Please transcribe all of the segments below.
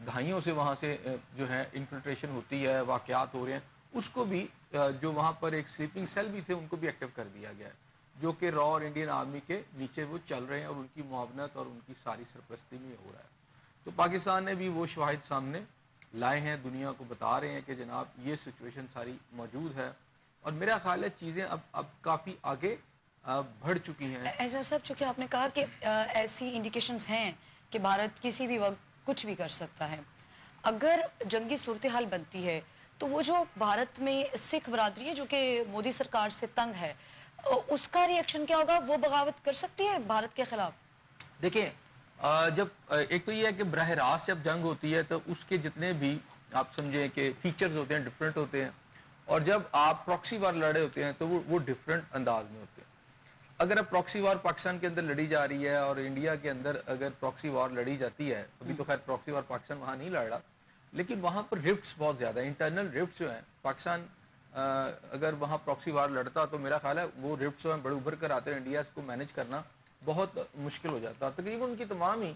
دہائیوں سے وہاں سے جو ہے انفلٹریشن ہوتی ہے, واقعات ہو رہے ہیں, اس کو بھی جو وہاں پر ایک سلیپنگ سیل بھی تھے ان کو بھی ایکٹیو کر دیا گیا ہے, جو کہ را اور انڈین آرمی کے نیچے وہ چل رہے ہیں اور ان کی معاونت اور ان کی ساری سرپرستی میں ہو رہا ہے. تو پاکستان نے بھی وہ شواہد سامنے لائے ہیں, دنیا کو بتا رہے ہیں کہ جناب یہ سچویشن ساری موجود ہے, اور میرا خیال ہے چیزیں اب کافی آگے بڑھ چکی ہیں. ایسا صاحب, چونکہ آپ نے کہا کہ ایسی انڈیکیشنز ہیں کہ بھارت کسی بھی وقت کچھ بھی کر سکتا ہے, اگر جنگی صورتحال بنتی ہے تو وہ جو بھارت میں سکھ برادری ہے جو کہ مودی سرکار سے تنگ ہے, اس کا ری ایکشن کیا ہوگا؟ وہ بغاوت کر سکتی ہے بھارت کے خلاف؟ دیکھیں, جب ایک تو یہ ہے کہ براہ راست جب جنگ ہوتی ہے تو اس کے جتنے بھی آپ سمجھیں کہ فیچرز ہوتے ہیں ڈفرینٹ ہوتے ہیں, اور جب آپ پراکسی وار لڑے ہوتے ہیں تو وہ ڈفرینٹ انداز میں ہوتے ہیں. اگر اب پراکسی وار پاکستان کے اندر لڑی جا رہی ہے اور انڈیا کے اندر اگر پراکسی وار لڑی جاتی ہے, ابھی تو خیر پراکسی وار پاکستان وہاں نہیں لڑ رہا, لیکن وہاں پر رفٹس بہت زیادہ ہیں, انٹرنل رفٹس جو ہیں. پاکستان اگر وہاں پراکسی وار لڑتا تو میرا خیال ہے وہ رفٹس جو ہیں بڑے ابھر کر آتے ہیں, انڈیا کو مینج کرنا بہت مشکل ہو جاتا. تقریباً ان کی تمام ہی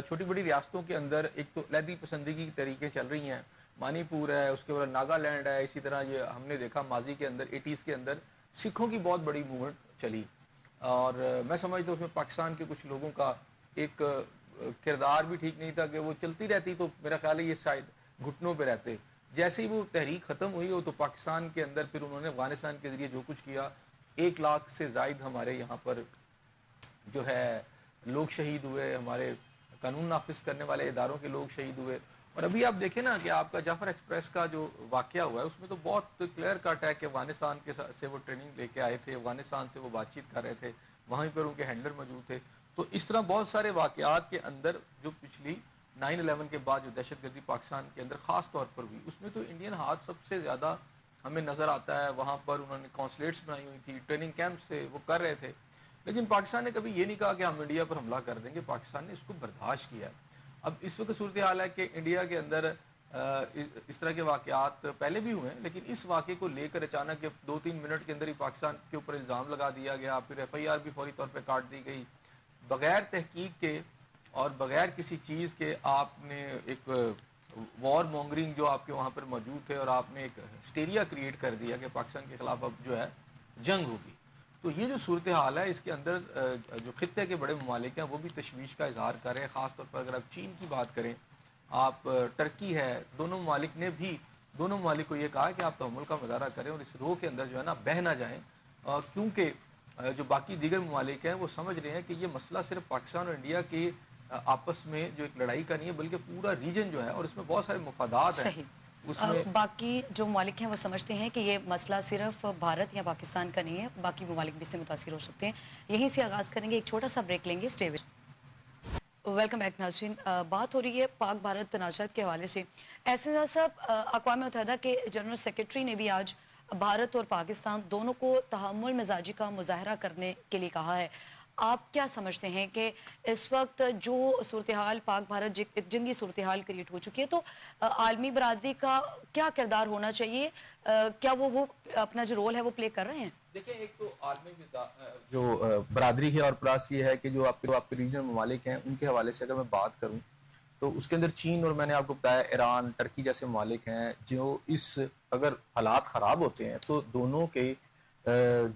چھوٹی بڑی ریاستوں کے اندر ایک تو علیحدگی پسندگی کی طریقے چل رہی ہیں, منی پور ہے, اس کے بعد ناگالینڈ ہے, اسی طرح یہ ہم نے دیکھا ماضی کے اندر 80s کے اندر سکھوں کی بہت بڑی موومنٹ چلی, اور میں سمجھتا ہوں اس میں پاکستان کے کچھ لوگوں کا ایک کردار بھی ٹھیک نہیں تھا کہ وہ چلتی رہتی تو میرا خیال ہے یہ شاید گھٹنوں پہ رہتے. جیسے ہی وہ تحریک ختم ہوئی ہو تو پاکستان کے اندر پھر انہوں نے افغانستان کے ذریعے جو کچھ کیا, 1 لاکھ سے زائد ہمارے یہاں پر جو ہے لوگ شہید ہوئے, ہمارے قانون نافذ کرنے والے اداروں کے لوگ شہید ہوئے. اور ابھی آپ دیکھیں نا کہ آپ کا جعفر ایکسپریس کا جو واقعہ ہوا ہے اس میں تو بہت کلیئر کٹ ہے کہ افغانستان کے سے وہ ٹریننگ لے کے آئے تھے, افغانستان سے وہ بات چیت کر رہے تھے, وہیں پر ان کے ہینڈلر موجود تھے. تو اس طرح بہت سارے واقعات کے اندر جو پچھلی 9/11 کے بعد جو دہشت گردی پاکستان کے اندر خاص طور پر ہوئی, اس میں تو انڈین ہاتھ سب سے زیادہ ہمیں نظر آتا ہے. وہاں پر انہوں نے کانسلیٹس بنائی ہوئی تھی, ٹریننگ کیمپس سے وہ کر رہے تھے, لیکن پاکستان نے کبھی یہ نہیں کہا کہ ہم انڈیا پر حملہ کر دیں گے. پاکستان نے اس کو برداشت کیا. اب اس وقت صورتحال ہے کہ انڈیا کے اندر اس طرح کے واقعات پہلے بھی ہوئے ہیں, لیکن اس واقعے کو لے کر اچانک 2-3 منٹ کے اندر ہی پاکستان کے اوپر الزام لگا دیا گیا, پھر FIR بھی فوری طور پہ کاٹ دی گئی بغیر تحقیق کے اور بغیر کسی چیز کے. آپ نے ایک وار مونگرنگ جو آپ کے وہاں پر موجود تھے, اور آپ نے ایک ہسٹیریا کریٹ کر دیا کہ پاکستان کے خلاف اب جو ہے جنگ ہوگی. تو یہ جو صورتحال ہے اس کے اندر جو خطے کے بڑے ممالک ہیں وہ بھی تشویش کا اظہار کر رہے ہیں. خاص طور پر اگر آپ چین کی بات کریں, آپ ٹرکی ہے, دونوں ممالک نے بھی دونوں ممالک کو یہ کہا کہ آپ تحمل کا مظاہرہ کریں اور اس روح کے اندر جو ہے نا بہہ نہ جائیں, کیونکہ جو باقی دیگر ممالک ہیں وہ سمجھ رہے ہیں کہ یہ مسئلہ صرف پاکستان اور انڈیا کے آپس میں جو ایک لڑائی کا نہیں ہے بلکہ پورا ریجن جو ہے, اور اس میں بہت سارے مفادات ہیں. صحیح. اس میں باقی جو ممالک ہیں وہ سمجھتے ہیں کہ یہ مسئلہ صرف بھارت یا پاکستان کا نہیں ہے, باقی ممالک بھی اس سے متاثر ہو سکتے ہیں. یہیں سے آغاز کریں گے, ایک چھوٹا سا بریک لیں گے. Stay with. ویلکم بیک ناظرین. بات ہو رہی ہے پاک بھارت تنازعات کے حوالے سے. احسان صاحب, اقوام متحدہ کے جنرل سیکرٹری نے بھی آج بھارت اور پاکستان دونوں کو تحمل مزاجی کا مظاہرہ کرنے کے لیے کہا ہے. آپ کیا سمجھتے ہیں کہ اس وقت جو صورتحال پاک بھارت جنگی صورتحال کریٹ ہو چکی ہے, تو عالمی برادری کا کیا کردار ہونا چاہیے؟ کیا وہ اپنا جو رول ہے وہ پلے کر رہے ہیں؟ دیکھیں, ایک تو عالمی جو برادری ہے اور پلاس یہ ہے کہ جو آپ کے ریجنل ممالک ہیں ان کے حوالے سے اگر میں بات کروں تو اس کے اندر چین اور میں نے آپ کو بتایا ایران, ٹرکی جیسے ممالک ہیں جو اس اگر حالات خراب ہوتے ہیں تو دونوں کے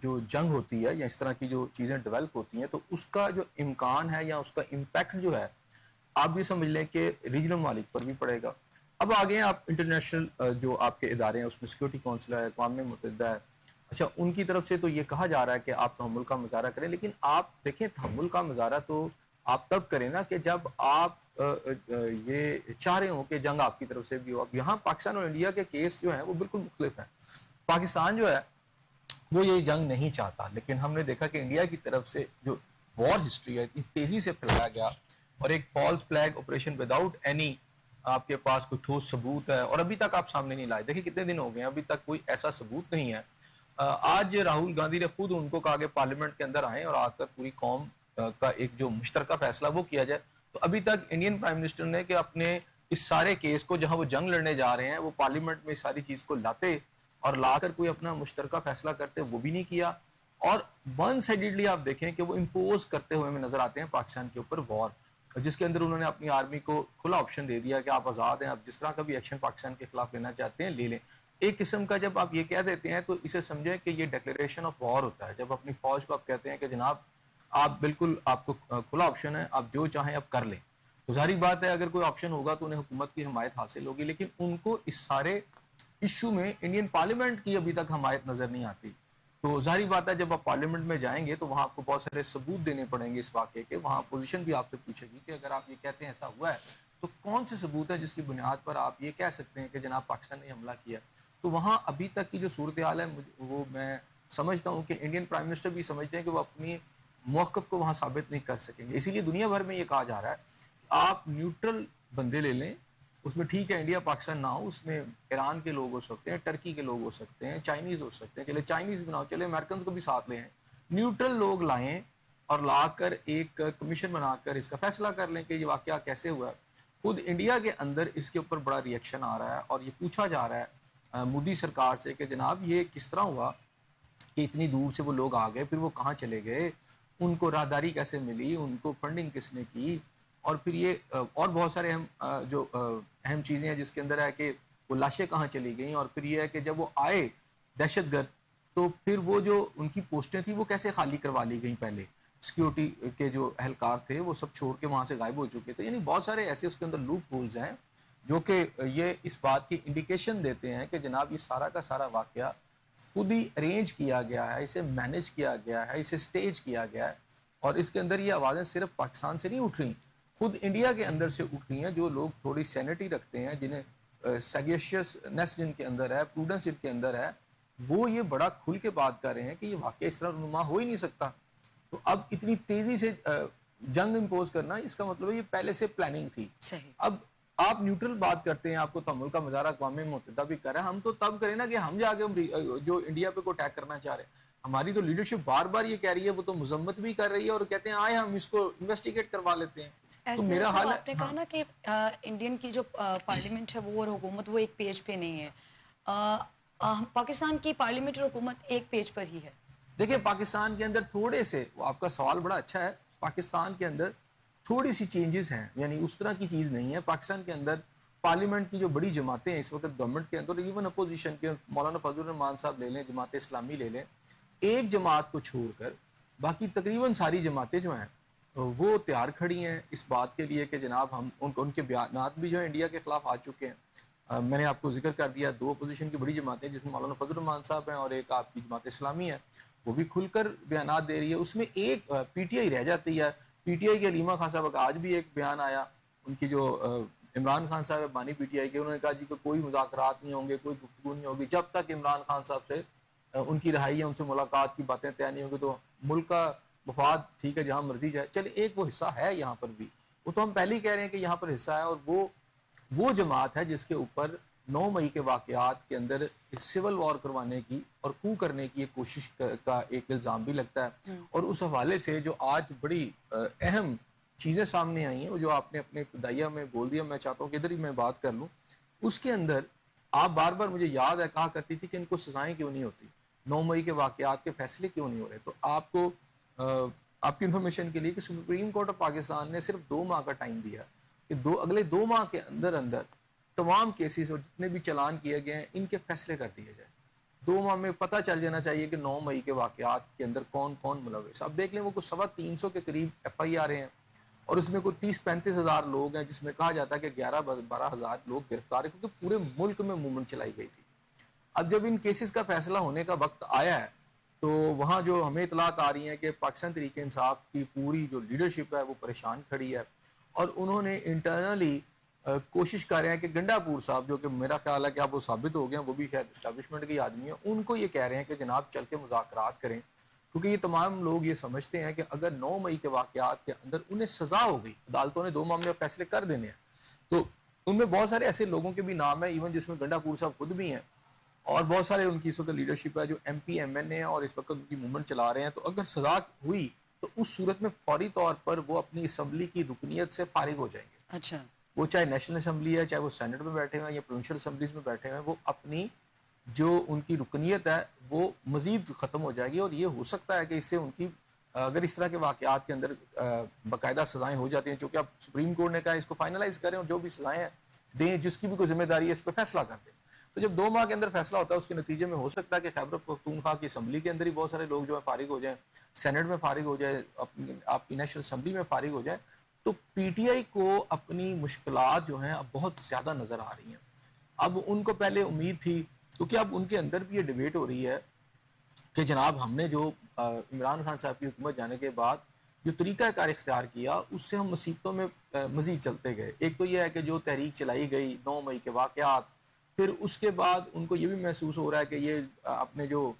جو جنگ ہوتی ہے یا اس طرح کی جو چیزیں ڈیولپ ہوتی ہیں تو اس کا جو امکان ہے یا اس کا امپیکٹ جو ہے آپ یہ سمجھ لیں کہ ریجنل ممالک پر بھی پڑے گا. اب آگے آپ انٹرنیشنل جو آپ کے ادارے ہیں اس میں سیکورٹی کونسل ہے, اقوام متحدہ ہے, اچھا ان کی طرف سے تو یہ کہا جا رہا ہے کہ آپ تحمل کا مظاہرہ کریں, لیکن آپ دیکھیں تحمل کا مظاہرہ تو آپ تب کریں نا کہ جب آپ یہ چاہ رہے ہوں کہ جنگ آپ کی طرف سے بھی ہو. اب یہاں پاکستان اور انڈیا کے کیس جو ہیں وہ بالکل مختلف ہیں. پاکستان جو ہے وہ یہ جنگ نہیں چاہتا, لیکن ہم نے دیکھا کہ انڈیا کی طرف سے جو وار ہسٹری ہے اتنی تیزی سے پھیلایا گیا اور ایک false flag operation without any آپ کے پاس کوئی ٹھوس ثبوت ہے اور ابھی تک آپ سامنے نہیں لائے. دیکھیں کتنے دن ہو گئے ہیں, ابھی تک کوئی ایسا ثبوت نہیں ہے. آج راہل گاندھی نے خود ان کو کہا کہ پارلیمنٹ کے اندر آئیں اور آ کر پوری قوم کا ایک جو مشترکہ فیصلہ وہ کیا جائے. تو ابھی تک انڈین پرائم منسٹر نے کہ اپنے اس سارے کیس کو جہاں وہ جنگ لڑنے جا رہے ہیں وہ پارلیمنٹ میں اس ساری چیز کو لاتے اور لا کر کوئی اپنا مشترکہ فیصلہ کرتے, وہ بھی نہیں کیا. اور ون سائیڈڈلی آپ دیکھیں کہ وہ امپوز کرتے ہوئے ہمیں نظر آتے ہیں پاکستان کے اوپر وار. جس کے اندر انہوں نے اپنی آرمی کو کھلا آپشن دے دیا کہ آپ آزاد ہیں, آپ جس طرح کا بھی ایکشن پاکستان کے خلاف لینا چاہتے ہیں لے لیں. ایک قسم کا جب آپ یہ کہہ دیتے ہیں تو اسے سمجھیں کہ یہ ڈکلیریشن آف وار ہوتا ہے. جب اپنی فوج کو آپ کہتے ہیں کہ جناب آپ بالکل, آپ کو کھلا آپشن ہے, آپ جو چاہیں آپ کر لیں, تو ظاہری بات ہے اگر کوئی آپشن ہوگا تو انہیں حکومت کی حمایت حاصل ہوگی. لیکن ان کو اس سارے ایشو میں انڈین پارلیمنٹ کی ابھی تک حمایت نظر نہیں آتی. تو ظاہری بات ہے جب آپ پارلیمنٹ میں جائیں گے تو وہاں آپ کو بہت سارے ثبوت دینے پڑیں گے اس واقعے کے. وہاں اپوزیشن بھی آپ سے پوچھے گی کہ اگر آپ یہ کہتے ہیں ایسا ہوا ہے تو کون سے ثبوت ہے جس کی بنیاد پر آپ یہ کہہ سکتے ہیں کہ جناب پاکستان نے حملہ کیا. تو وہاں ابھی تک کی جو صورتحال ہے وہ میں سمجھتا ہوں کہ انڈین پرائم منسٹر بھی سمجھتے ہیں کہ وہ اپنی موقف کو وہاں ثابت نہیں کر سکیں گے. اسی لیے دنیا بھر میں یہ کہا جا رہا ہے آپ نیوٹرل بندے لے لیں, اس میں ٹھیک ہے انڈیا پاکستان نہ ہو, اس میں ایران کے لوگ ہو سکتے ہیں, ٹرکی کے لوگ ہو سکتے ہیں, چائنیز ہو سکتے ہیں, چلے چائنیز بناؤ, چلے امریکنز کو بھی ساتھ لے آئیں, نیوٹرل لوگ لائیں اور لا کر ایک کمیشن بنا کر اس کا فیصلہ کر لیں کہ یہ واقعہ کیسے ہوا ہے. خود انڈیا کے اندر اس کے اوپر بڑا ری ایکشن آ رہا ہے اور یہ پوچھا جا رہا ہے مودی سرکار سے کہ جناب یہ کس طرح ہوا کہ اتنی دور سے وہ لوگ آ گئے, پھر وہ کہاں چلے گئے, ان کو راہداری کیسے ملی, ان کو فنڈنگ کس نے کی, اور پھر یہ اور بہت سارے اہم چیزیں ہیں جس کے اندر ہے کہ وہ لاشیں کہاں چلی گئیں, اور پھر یہ ہے کہ جب وہ آئے دہشت گرد تو پھر وہ جو ان کی پوسٹیں تھیں وہ کیسے خالی کروا لی گئیں. پہلے سیکیورٹی کے جو اہلکار تھے وہ سب چھوڑ کے وہاں سے غائب ہو چکے تھے. یعنی بہت سارے ایسے اس کے اندر لوپ ہولز ہیں جو کہ یہ اس بات کی انڈیکیشن دیتے ہیں کہ جناب یہ سارا کا سارا واقعہ خود ہی ارینج کیا گیا ہے, اسے مینیج کیا گیا ہے, اسے سٹیج کیا گیا ہے. اور اس کے اندر یہ آوازیں صرف پاکستان سے نہیں اٹھ رہی, خود انڈیا کے اندر سے اٹھ رہی ہیں. جو لوگ تھوڑی سینٹی رکھتے ہیں, جنہیں سیگیشیسنس جن کے اندر ہے, پروڈنس ان کے اندر ہے, وہ یہ بڑا کھل کے بات کر رہے ہیں کہ یہ واقعہ اس طرح رونما ہو ہی نہیں سکتا. تو اب اتنی تیزی سے جنگ امپوز کرنا, اس کا مطلب ہے یہ پہلے سے پلاننگ تھی. صحیح. اب آپ نیوٹرل بات کرتے ہیں, آپ کو تحمل کا مظاہرہ اقوام متحدہ بھی کر رہا ہے, ہم تو تب کریں نا کہ ہم جا کے جو انڈیا پہ کو اٹیک کرنا چاہ رہے ہیں. ہماری تو لیڈرشپ بار بار یہ کہہ رہی ہے, وہ تو مذمت بھی کر رہی ہے اور کہتے ہیں آئے ہم اس کو انویسٹیگیٹ کروا لیتے ہیں. تو ایسے میرا صاحب حال ہے, آپ نے ہاں کہا نا کہ انڈین کی جو پارلیمنٹ ہے وہ اور حکومت وہ ایک پیج پہ نہیں ہے. پاکستان کی پارلیمنٹ اور حکومت ایک پیج پر ہی ہے. دیکھیں پاکستان کے اندر تھوڑے سے, آپ کا سوال بڑا اچھا ہے, پاکستان کے اندر تھوڑی سی چینجز ہیں, یعنی اس طرح کی چیز نہیں ہے. پاکستان کے اندر پارلیمنٹ کی جو بڑی جماعتیں ہیں اس وقت گورنمنٹ کے اندر, ایون اپوزیشن کے مولانا فضل الرحمان صاحب لے لیں, جماعت اسلامی لے لیں, ایک جماعت کو چھوڑ کر باقی تقریباً ساری جماعتیں جو ہیں وہ تیار کھڑی ہیں اس بات کے لیے کہ جناب ہم ان کے بیانات بھی جو ہیں انڈیا کے خلاف آ چکے ہیں. میں نے آپ کو ذکر کر دیا 2 اپوزیشن کی بڑی جماعتیں جس میں مولانا فضل الرحمان صاحب ہیں اور ایک آپ کی جماعت اسلامی ہے, وہ بھی کھل کر بیانات دے رہی ہے. اس میں ایک پی ٹی آئی رہ جاتی ہے. پی ٹی آئی کے علیمہ خان صاحب کا آج بھی ایک بیان آیا, ان کی جو عمران خان صاحب بانی پی ٹی آئی کے, انہوں نے کہا جی کہ کوئی مذاکرات نہیں ہوں گے, کوئی گفتگو نہیں ہوگی جب تک عمران خان صاحب سے ان کی رہائی ہے, ان سے ملاقات کی باتیں طے نہیں ہوگی. تو ملک کا مفاد ٹھیک ہے جہاں مرضی جائے, چلے ایک وہ حصہ ہے یہاں پر بھی, وہ تو ہم پہلے ہی کہہ رہے ہیں کہ یہاں پر حصہ ہے. اور وہ جماعت ہے جس کے اوپر 9 مئی کے واقعات کے اندر سول وار کروانے کی اور کو کرنے کی ایک کوشش کا ایک الزام بھی لگتا ہے. اور اس حوالے سے جو آج بڑی اہم چیزیں سامنے آئی ہیں, وہ جو آپ نے اپنے ابتدائیہ میں بول دیا, میں چاہتا ہوں کہ ادھر ہی میں بات کر لوں. اس کے اندر آپ بار بار مجھے یاد ہے کہا کرتی تھی کہ ان کو سزائیں کیوں نہیں ہوتی, 9 مئی کے واقعات کے فیصلے کیوں نہیں ہو رہے. تو آپ کو آپ کی انفارمیشن کے لیے کہ سپریم کورٹ آف پاکستان نے صرف 2 ماہ کا ٹائم دیا کہ اگلے 2 ماہ کے اندر تمام کیسز اور جتنے بھی چلان کیے گئے ہیں ان کے فیصلے کر دیے جائیں. 2 ماہ میں پتہ چل جانا چاہیے کہ 9 مئی کے واقعات کے اندر کون کون ملوث. اب دیکھ لیں وہ کچھ 350 کے قریب ایف آئی آر ہیں اور اس میں کوئی 30-35 ہزار لوگ ہیں, جس میں کہا جاتا ہے کہ 11-12 ہزار لوگ گرفتار ہیں کیونکہ پورے ملک میں موومنٹ چلائی گئی تھی. اب جب ان کیسز کا فیصلہ ہونے کا وقت آیا ہے تو وہاں جو ہمیں اطلاعات آ رہی ہیں کہ پاکستان تحریک انصاف کی پوری جو لیڈرشپ ہے وہ پریشان کھڑی ہے, اور انہوں نے انٹرنلی کوشش کر رہے ہیں کہ گنڈا پور صاحب, جو کہ میرا خیال ہے کہ اب وہ ثابت ہو گئے ہیں, وہ بھی خیر اسٹیبلشمنٹ کے آدمی ہیں, ان کو یہ کہہ رہے ہیں کہ جناب چل کے مذاکرات کریں, کیونکہ یہ تمام لوگ یہ سمجھتے ہیں کہ اگر 9 مئی کے واقعات کے اندر انہیں سزا ہو گئی, عدالتوں نے 2 ماہ میں فیصلے کر دینے ہیں, تو ان میں بہت سارے ایسے لوگوں کے بھی نام ہیں ایون جس میں گنڈا پور صاحب خود بھی ہیں, اور بہت سارے ان کی اس وقت لیڈرشپ ہے جو ایم پی ایم این اے اور اس وقت ان کی موومنٹ چلا رہے ہیں. تو اگر سزا ہوئی تو اس صورت میں فوری طور پر وہ اپنی اسمبلی کی رکنیت سے فارغ ہو جائیں گے. اچھا, وہ چاہے نیشنل اسمبلی ہے, چاہے وہ سینٹ میں بیٹھے ہوئے ہیں یا پروونشل اسمبلیز میں بیٹھے ہوئے ہیں, وہ اپنی جو ان کی رکنیت ہے وہ مزید ختم ہو جائے گی. اور یہ ہو سکتا ہے کہ اس سے ان کی اگر اس طرح کے واقعات کے اندر باقاعدہ سزائیں ہو جاتی ہیں، چونکہ اب سپریم کورٹ نے کہا اس کو فائنلائز کریں اور جو بھی سزائیں ہیں دیں، جس کی بھی کوئی ذمہ داری ہے اس پہ فیصلہ کر دیں. تو جب 2 ماہ کے اندر فیصلہ ہوتا ہے اس کے نتیجے میں ہو سکتا ہے کہ خیبر پختونخوا کی اسمبلی کے اندر ہی بہت سارے لوگ جو ہیں فارغ ہو جائیں، سینٹ میں فارغ ہو جائے، آپ کی نیشنل اسمبلی میں فارغ ہو جائے. تو پی ٹی آئی کو اپنی مشکلات جو ہیں اب بہت زیادہ نظر آ رہی ہیں. اب ان کو پہلے امید تھی، کیونکہ اب ان کے اندر بھی یہ ڈیبیٹ ہو رہی ہے کہ جناب ہم نے جو عمران خان صاحب کی حکومت جانے کے بعد جو طریقہ کار اختیار کیا اس سے ہم مصیبتوں میں مزید چلتے گئے. ایک تو یہ ہے کہ جو تحریک چلائی گئی 9 مئی کے واقعات، پھر اس کے بعد ان کو یہ بھی محسوس ہو رہا ہے کہ یہ اپنے جو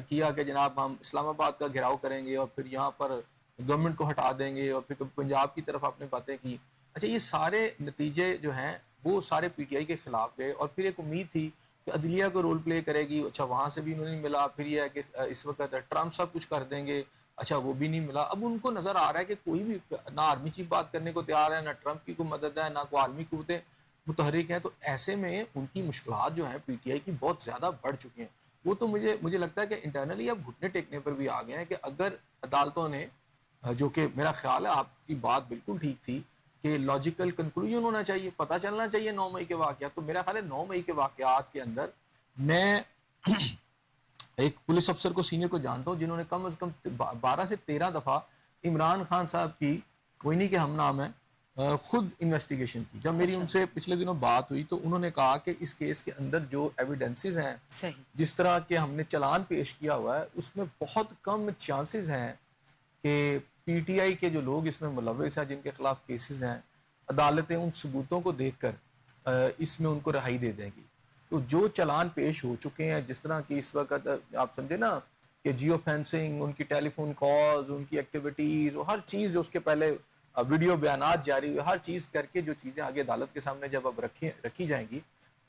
کیا کہ جناب ہم اسلام آباد کا گھیراؤ کریں گے اور پھر یہاں پر گورنمنٹ کو ہٹا دیں گے، اور پھر پنجاب کی طرف آپ نے باتیں کی. اچھا یہ سارے نتیجے جو ہیں وہ سارے پی ٹی آئی کے خلاف گئے، اور پھر ایک امید تھی کہ عدلیہ کو رول پلے کرے گی. اچھا وہاں سے بھی انہوں نے ملا، پھر یہ ہے کہ اس وقت ٹرمپ سب کچھ کر دیں گے، اچھا وہ بھی نہیں ملا. اب ان کو نظر آ رہا ہے کہ کوئی بھی نہ آرمی چیف بات کرنے کو تیار ہے، نہ ٹرمپ کی کوئی مدد ہے، نہ کوئی عالمی قوتیں متحرک ہیں. تو ایسے میں ان کی مشکلات جو ہیں پی ٹی آئی کی بہت زیادہ بڑھ چکی ہیں. وہ تو مجھے لگتا ہے کہ انٹرنلی اب گھٹنے ٹیکنے پر بھی آ گئے ہیں کہ اگر عدالتوں نے، جو کہ میرا خیال ہے آپ کی بات بالکل ٹھیک تھی کہ لاجیکل کنکلوژن ہونا چاہیے، پتہ چلنا چاہیے 9 مئی کے واقعات. تو میرا خیال ہے 9 مئی کے واقعات کے اندر میں ایک پولیس افسر کو سینئر کو جانتا ہوں جنہوں نے کم از کم 12 سے 13 دفعہ عمران خان صاحب کی، کوئی نہیں کہ ہم نام ہے، خود انویسٹیگیشن کی. جب میری ان سے پچھلے دنوں بات ہوئی تو انہوں نے کہا کہ اس کیس کے اندر جو ایویڈنسز ہیں، جس طرح کے ہم نے چلان پیش کیا ہوا ہے، اس میں بہت کم چانسز ہیں کہ پی ٹی آئی کے جو لوگ اس میں ملوث ہیں، جن کے خلاف کیسز ہیں، عدالتیں ان ثبوتوں کو دیکھ کر اس میں ان کو رہائی دے دیں گی. تو جو چلان پیش ہو چکے ہیں، جس طرح کی اس وقت آپ سمجھے نا کہ جیو فینسنگ، ان کی ٹیلی فون کالز، ان کی ایکٹیویٹیز، ہر چیز جو اس کے پہلے ویڈیو بیانات جاری ہوئے، ہر چیز کر کے جو چیزیں آگے عدالت کے سامنے جب اب رکھی جائیں گی،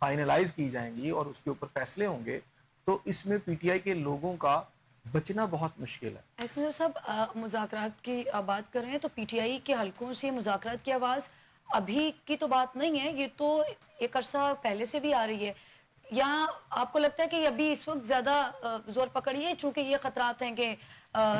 فائنلائز کی جائیں گی اور اس کے اوپر فیصلے ہوں گے، تو اس میں پی ٹی آئی کے لوگوں کا بچنا بہت مشکل ہے. ایسے صاحب مذاکرات کی بات کر رہے ہیں تو پی ٹی آئی کے حلقوں سے مذاکرات کی آواز ابھی کی تو بات نہیں ہے، یہ تو ایک عرصہ پہلے سے بھی آ رہی ہے. یا آپ کو لگتا ہے کہ ابھی اس وقت زیادہ زور پکڑی ہے چونکہ یہ خطرات ہیں کہ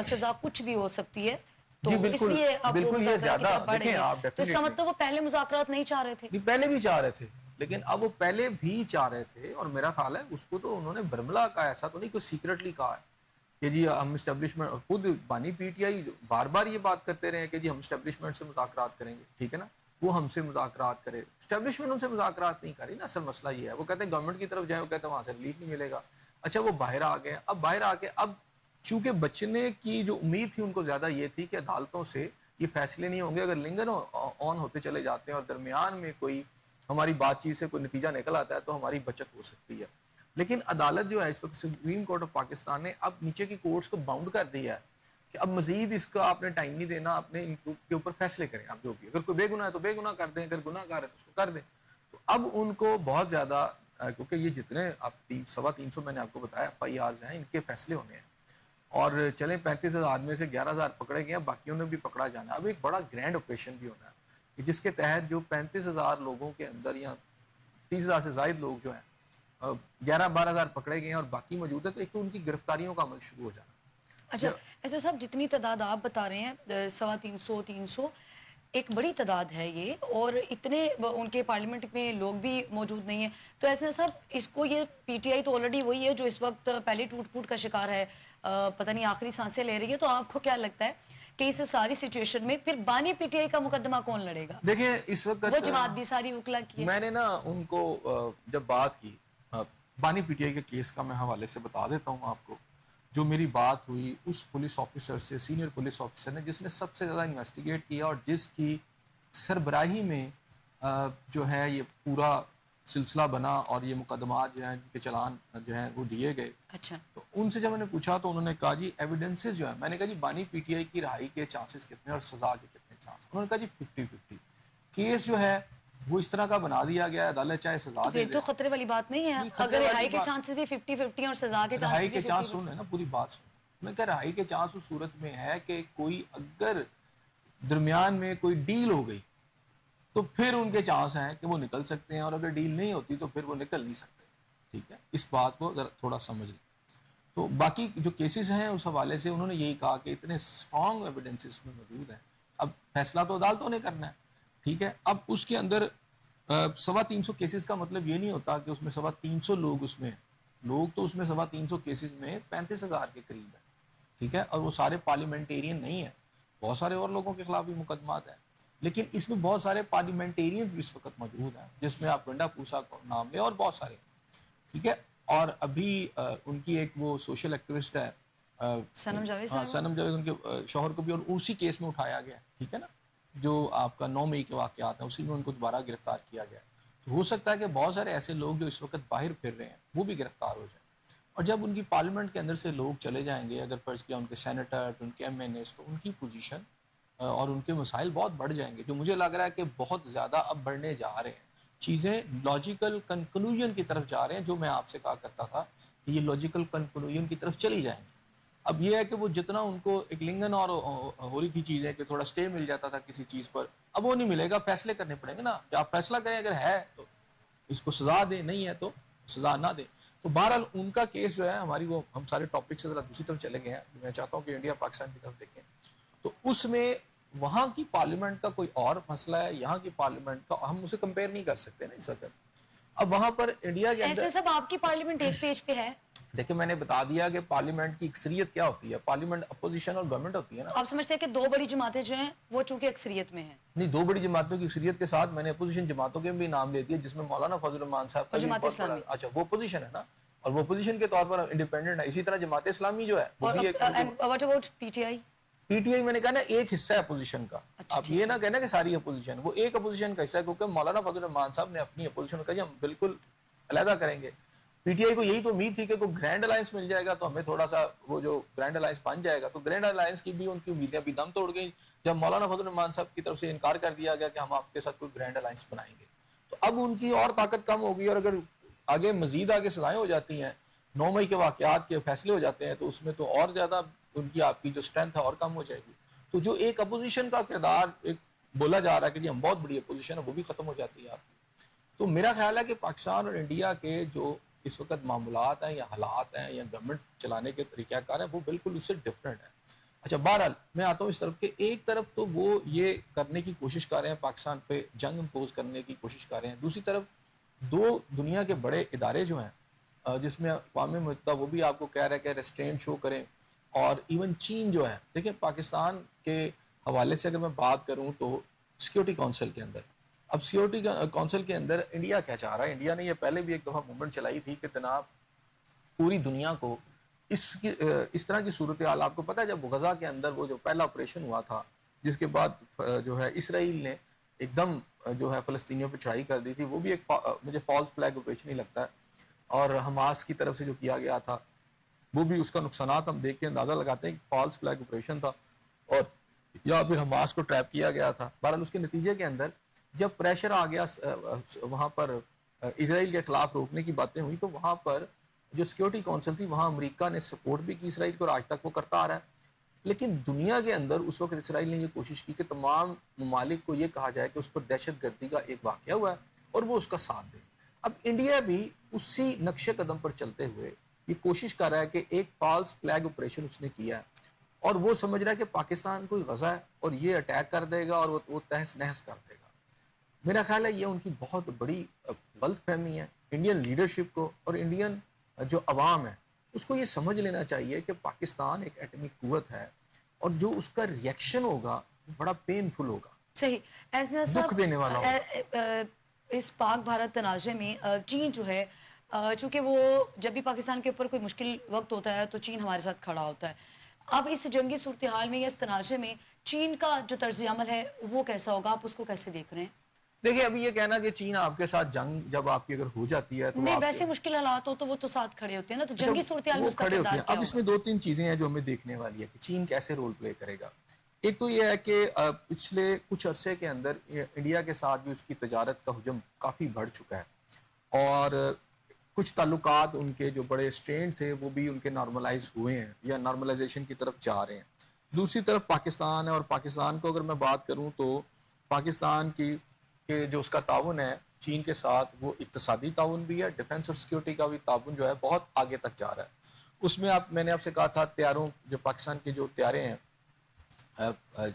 سزا کچھ بھی ہو سکتی ہے، تو جی اس بالکل لیے اب وہ بالکل، یہ مذاکرات کی زیادہ طرف بڑھ رہی دیکھیں ہے. آپ تو اس کا ڈیفینیٹلی مطلب وہ پہلے مذاکرات نہیں چاہ رہے تھے. پہلے بھی چاہ رہے تھے، لیکن اب وہ پہلے بھی چاہ رہے تھے، اور میرا خیال ہے اس کو تو انہوں نے برملا کا ایسا تو نہیں کوئی سیکرٹلی کہا ہے کہ جی ہم اسٹیبلشمنٹ، خود بانی پی ٹی آئی بار بار یہ بات کرتے رہے ہیں کہ جی ہم اسٹیبلشمنٹ سے مذاکرات کریں گے، ٹھیک ہے نا، وہ ہم سے مذاکرات کرے. اسٹیبلشمنٹ ان سے مذاکرات نہیں کری نا. اصل مسئلہ یہ ہے، وہ کہتے ہیں گورنمنٹ کی طرف جائیں، وہ کہتے ہیں وہاں سے ریلیف نہیں ملے گا. اچھا وہ باہر آ گئے. اب باہر آ کے اب چونکہ بچنے کی جو امید تھی ان کو زیادہ یہ تھی کہ عدالتوں سے یہ فیصلے نہیں ہوں گے، اگر لنگر آن ہوتے چلے جاتے ہیں اور درمیان میں کوئی ہماری بات چیت سے کوئی نتیجہ نکل آتا ہے تو ہماری بچت ہو سکتی ہے. لیکن عدالت جو ہے اس وقت سپریم کورٹ آف پاکستان نے اب نیچے کی کورٹس کو باؤنڈ کر دیا ہے کہ اب مزید اس کا آپ نے ٹائم نہیں دینا، اپنے ان کے اوپر فیصلے کریں. آپ جو بھی اگر کوئی بے گناہ ہے تو بے گناہ کر دیں، اگر گناہ گار ہے تو اس کو کر دیں. تو اب ان کو بہت زیادہ، کیونکہ یہ جتنے آپ 300 میں نے آپ کو بتایا ایف آئی آرز ہیں، ان کے فیصلے ہونے ہیں، اور چلیں 35,000 میں سے 11,000 پکڑے گئے ہیں، باقیوں نے بھی پکڑا جانا ہے. اب ایک بڑا گرینڈ آپریشن بھی ہونا ہے جس کے تحت جو 35,000 لوگوں کے اندر یا 30,000 سے زائد لوگ جو ہیں 11-12,000 پکڑے گئے ہیں اور باقی موجود ہے، تو ایک تو ان کی گرفتاریوں کا عمل شروع ہو جانا. اچھا ایسا صاحب جتنی تعداد آپ بتا رہے ہیں 350 ایک بڑی تعداد ہے یہ، اور اتنے ان کے پارلیمنٹ میں لوگ بھی موجود نہیں ہیں. تو ایسا صاحب اس کو یہ پی ٹی آئی تو آلریڈی وہی ہے جو اس وقت پہلے ٹوٹ پھوٹ کا شکار ہے، پتہ نہیں آخری سانسیں لے رہی ہے. تو آپ کو کیا لگتا ہے کہ اس ساری سچویشن میں پھر بانی پی ٹی آئی کا مقدمہ کون لڑے گا؟ دیکھیں اس وقت وہ جماعت بھی ساری وکلا کی ہے. میں نے نا ان کو جب بات کی بانی پی ٹی آئی کے کیس کا میں حوالے سے بتا دیتا ہوں آپ کو. جو میری بات ہوئی اس پولیس آفیسر سے، سینئر پولیس آفیسر نے، جس نے سب سے زیادہ انویسٹیگیٹ کیا اور جس کی سربراہی میں جو ہے یہ پورا سلسلہ بنا اور یہ مقدمات جو ہیں جن کے چلان جو ہیں وہ دیے گئے. اچھا تو ان سے جب میں نے پوچھا تو انہوں نے کہا جی ایویڈنسز جو ہیں، میں نے کہا جی بانی پی ٹی آئی کی رہائی کے چانسز کتنے اور سزا کے کتنے چانس؟ انہوں نے کہا جی 50-50. کیس جو ہے وہ اس طرح کا بنا دیا گیا ہے، عدالت چاہے سزا دے پھر دے. تو خطرے والی بات نہیں ہے اگر رہائی کے چانسز بھی 50-50 اور سزا کے رہائی چانسز کے بھی چانس 50-50. سن ہے نا، پوری بات سن. میں کہا رہائی کے چانس اس صورت میں ہے کہ کوئی اگر درمیان میں کوئی ڈیل ہو گئی تو پھر ان کے چانس ہیں کہ وہ نکل سکتے ہیں، اور اگر ڈیل نہیں ہوتی تو پھر وہ نکل نہیں سکتے. ٹھیک ہے، اس بات کو ذرا تھوڑا سمجھ لیں. تو باقی جو کیسز ہیں اس حوالے سے انہوں نے یہی کہا کہ اتنے اسٹرانگ ایویڈنسز میں موجود ہیں. اب فیصلہ تو عدالتوں نے کرنا ہے, ٹھیک ہے. اب اس کے اندر 350 کیسز کا مطلب یہ نہیں ہوتا کہ اس میں 350 لوگ اس میں ہیں. لوگ تو اس میں 350 کیسز میں 35,000 کے قریب ہیں, ٹھیک ہے. اور وہ سارے پارلیمنٹیرین نہیں ہیں, بہت سارے اور لوگوں کے خلاف بھی مقدمات ہیں, لیکن اس میں بہت سارے پارلیمنٹیرینز بھی اس وقت موجود ہیں, جس میں آپ گنڈا پوسا کو نام لیں اور بہت سارے, ٹھیک ہے. اور ابھی ان کی ایک وہ سوشل ایکٹیوسٹ ہے سنم جاوید ہاں صاحب. سنم جاوید, ان کے شوہر کو بھی اور اسی کیس میں اٹھایا گیا, ٹھیک ہے نا, جو آپ کا 9 مئی کے واقعات ہیں, اسی میں ان کو دوبارہ گرفتار کیا گیا. تو ہو سکتا ہے کہ بہت سارے ایسے لوگ جو اس وقت باہر پھر رہے ہیں وہ بھی گرفتار ہو جائیں. اور جب ان کی پارلیمنٹ کے اندر سے لوگ چلے جائیں گے, اگر فرض کیا ان کے سینیٹر, ان کے ایم این ایز, تو ان کی پوزیشن اور ان کے مسائل بہت بڑھ جائیں گے, جو مجھے لگ رہا ہے کہ بہت زیادہ اب بڑھنے جا رہے ہیں. چیزیں لاجیکل کنکلوژن کی طرف جا رہے ہیں, جو میں آپ سے کہا کرتا تھا کہ یہ لاجیکل کنکلوژن کی طرف چلی جائیں گی. اب یہ ہے کہ وہ جتنا ان کو ایک لنگن اور ہو رہی تھی چیزیں کہ تھوڑا سٹے مل جاتا تھا کسی چیز پر, اب وہ نہیں ملے گا. فیصلے کرنے پڑیں گے نا, کہ آپ فیصلہ کریں, اگر ہے تو اس کو سزا دیں, نہیں ہے تو سزا نہ دیں. تو بہرحال ان کا کیس جو ہے, ہماری وہ ہم سارے ٹاپک سے ذرا دوسری طرف چلے گئے ہیں. میں چاہتا ہوں کہ انڈیا پاکستان کی طرف دیکھیں. تو اس میں وہاں کی پارلیمنٹ کا کوئی اور مسئلہ ہے, یہاں کی پارلیمنٹ کا ہم اسے کمپیئر نہیں کر سکتے نا اس وقت. اب وہاں پر انڈیا کے اندر ایسے سب آپ کی پارلیمنٹ ایک پیج پہ ہے. دیکھیں, میں نے بتا دیا کہ پارلیمنٹ کی اکثریت کیا ہوتی ہے. پارلیمنٹ اپوزیشن اور گورنمنٹ ہوتی ہے نا. آپ سمجھتے ہیں کہ 2 بڑی جماعتیں جو ہیں وہ چونکہ اکثریت میں ہیں, نہیں, 2 بڑی جماعتوں کی اکثریت کے ساتھ میں نے اپوزیشن جماعتوں کے بھی نام لے دیے, جس میں مولانا فضل الرحمان صاحب کا اور بھی جماعت بہت بڑا, اسلامی. اچھا وہ اپوزیشن ہے نا, اور وہ اپوزیشن کے طور پر انڈیپینڈنٹ ہے. اسی طرح جماعت اسلامی جو ہے وہ اور بھی ایک, what about P T I? P T I میں نے کہا نا ایک حصہ ہے اپوزیشن کا. اچھا, آپ یہ نہ کہنا کہ ساری اپوزیشن, وہ ایک اپوزیشن کا حصہ ہے, کیونکہ مولانا فضل الرحمان صاحب نے اپنی اپوزیشن کا ہم بالکل علیحدہ کریں گے. پی ٹی آئی کو یہی تو امید تھی کہ کوئی گرینڈ الائنس مل جائے گا تو ہمیں تھوڑا سا وہ جو گرینڈ الائنس بن جائے گا. تو گرینڈ الائنس کی بھی ان کی امیدیں بھی دم توڑ گئی جب مولانا فضل الرحمان صاحب کی طرف سے انکار کر دیا گیا کہ ہم آپ کے ساتھ کوئی گرینڈ الائنس بنائیں گے. تو اب ان کی اور طاقت کم ہوگی, اور اگر آگے مزید آگے سزائیں ہو جاتی ہیں, 9 مئی کے واقعات کے فیصلے ہو جاتے ہیں, تو اس میں تو اور زیادہ ان کی آپ کی جو اسٹرینتھ ہے اور کم ہو جائے گی. تو جو ایک اپوزیشن کا کردار ایک بولا جا رہا ہے کہ جی ہم بہت بڑی اپوزیشن ہے, وہ بھی ختم ہو جاتی ہے آپ کی. تو میرا خیال ہے کہ پاکستان اور انڈیا کے جو اس وقت معاملات ہیں یا حالات ہیں یا گورنمنٹ چلانے کے طریقہ کار ہیں, وہ بالکل اس سے ڈفرینٹ ہے. اچھا, بہرحال میں آتا ہوں اس طرف کہ ایک طرف تو وہ یہ کرنے کی کوشش کر رہے ہیں, پاکستان پہ جنگ امپوز کرنے کی کوشش کر رہے ہیں. دوسری طرف 2 دنیا کے بڑے ادارے جو ہیں, جس میں اقوام متحدہ, وہ بھی آپ کو کہہ رہا ہے کہ ریسٹرینٹ شو کریں. اور ایون چین جو ہے, دیکھیں پاکستان کے حوالے سے اگر میں بات کروں تو سیکیورٹی کونسل کے اندر, اب سیکیورٹی کونسل کے اندر انڈیا کیا چاہ رہا ہے. انڈیا نے یہ پہلے بھی ایک دفعہ موومنٹ چلائی تھی کہ جناب پوری دنیا کو اس طرح کی صورتحال, آپ کو پتہ ہے جب غزہ کے اندر وہ جو پہلا آپریشن ہوا تھا, جس کے بعد جو ہے اسرائیل نے ایک دم جو ہے فلسطینیوں پہ چڑھائی کر دی تھی, وہ بھی ایک مجھے فالس فلیگ آپریشن ہی لگتا ہے. اور حماس کی طرف سے جو کیا گیا تھا, وہ بھی اس کا نقصانات ہم دیکھ کے اندازہ لگاتے ہیں کہ فالس فلیگ آپریشن تھا اور یا پھر حماس کو ٹریپ کیا گیا تھا. بہرحال اس کے نتیجے کے اندر جب پریشر آ گیا وہاں پر اسرائیل کے خلاف روکنے کی باتیں ہوئی, تو وہاں پر جو سیکیورٹی کونسل تھی, وہاں امریکہ نے سپورٹ بھی کی اسرائیل کو, اور آج تک وہ کرتا آ رہا ہے. لیکن دنیا کے اندر اس وقت اسرائیل نے یہ کوشش کی کہ تمام ممالک کو یہ کہا جائے کہ اس پر دہشت گردی کا ایک واقعہ ہوا ہے اور وہ اس کا ساتھ دے. اب انڈیا بھی اسی نقش قدم پر چلتے ہوئے یہ کوشش کر رہا ہے کہ ایک فالس فلیگ آپریشن اس نے کیا ہے, اور وہ سمجھ رہا ہے کہ پاکستان کوئی غزہ ہے اور یہ اٹیک کر دے گا اور وہ تہس نہس کر دے گا. میرا خیال ہے یہ ان کی بہت بڑی غلط فہمی ہے. انڈین لیڈرشپ کو اور انڈین جو عوام ہے اس کو یہ سمجھ لینا چاہیے کہ پاکستان ایک ایٹمی قوت ہے, اور جو اس کا ریئیکشن ہوگا وہ بڑا پینفل ہوگا, صحیح. ایسنا دکھ دینے والا ہوگا. اس پاک بھارت تنازع میں چین جو ہے, چونکہ وہ جب بھی پاکستان کے اوپر کوئی مشکل وقت ہوتا ہے تو چین ہمارے ساتھ کھڑا ہوتا ہے. اب اس جنگی صورتحال میں یا اس تنازع میں چین کا جو طرز عمل ہے وہ کیسا ہوگا, آپ اس کو کیسے دیکھ رہے ہیں؟ دیکھیں, ابھی یہ کہنا کہ چین آپ کے ساتھ جنگ جب آپ کی اگر ہو جاتی ہے تو نہیں, ویسے مشکل حالات ہو تو وہ تو ساتھ کھڑے ہوتے ہیں نا, تو جنگی صورتحال میں اس کا کردار کیا اب اس میں ہوگا؟ 2-3 چیزیں ہیں جو ہمیں دیکھنے والی ہے کہ چین کیسے رول پلے کرے گا. ایک تو یہ ہے کہ پچھلے کچھ عرصے کے اندر انڈیا کے ساتھ بھی اس کی تجارت کا حجم کافی بڑھ چکا ہے, اور کچھ تعلقات ان کے جو بڑے اسٹرینڈ تھے وہ بھی ان کے نارملائز ہوئے ہیں یا نارملائزیشن کی طرف جا رہے ہیں. دوسری طرف پاکستان ہے, اور پاکستان کو اگر میں بات کروں تو پاکستان کی کہ جو اس کا تعاون ہے چین کے ساتھ, وہ اقتصادی تعاون بھی ہے, ڈیفنس اور سیکیورٹی کا بھی تعاون جو ہے بہت آگے تک جا رہا ہے. اس میں میں نے آپ سے کہا تھا طیاروں جو پاکستان کے جو طیارے ہیں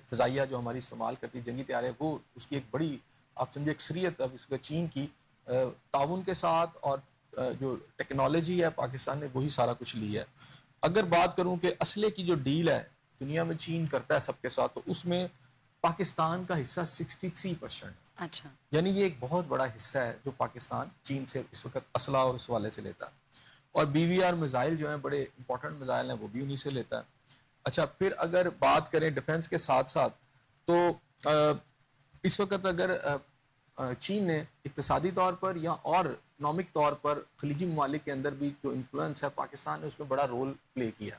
فضائیہ جو ہماری استعمال کرتی جنگی طیارے، وہ اس کی ایک بڑی آپ سمجھے اکثریت اب اس کا چین کی تعاون کے ساتھ اور جو ٹیکنالوجی ہے پاکستان نے وہی سارا کچھ لی ہے. اگر بات کروں کہ اسلحے کی جو ڈیل ہے دنیا میں چین کرتا ہے سب کے ساتھ، تو اس میں پاکستان کا حصہ 63%. اچھا. یعنی یہ ایک بہت بڑا حصہ ہے جو پاکستان چین سے اس وقت اسلحہ اور اس حوالے سے لیتا ہے. اور BVR میزائل جو ہیں بڑے امپورٹنٹ میزائل ہیں وہ بھی انہی سے لیتا ہے. اچھا پھر اگر بات کریں ڈیفنس کے ساتھ ساتھ تو اس وقت اگر چین نے اقتصادی طور پر یا اور اکنامک طور پر خلیجی ممالک کے اندر بھی جو انفلوئنس ہے پاکستان نے اس میں بڑا رول پلے کیا.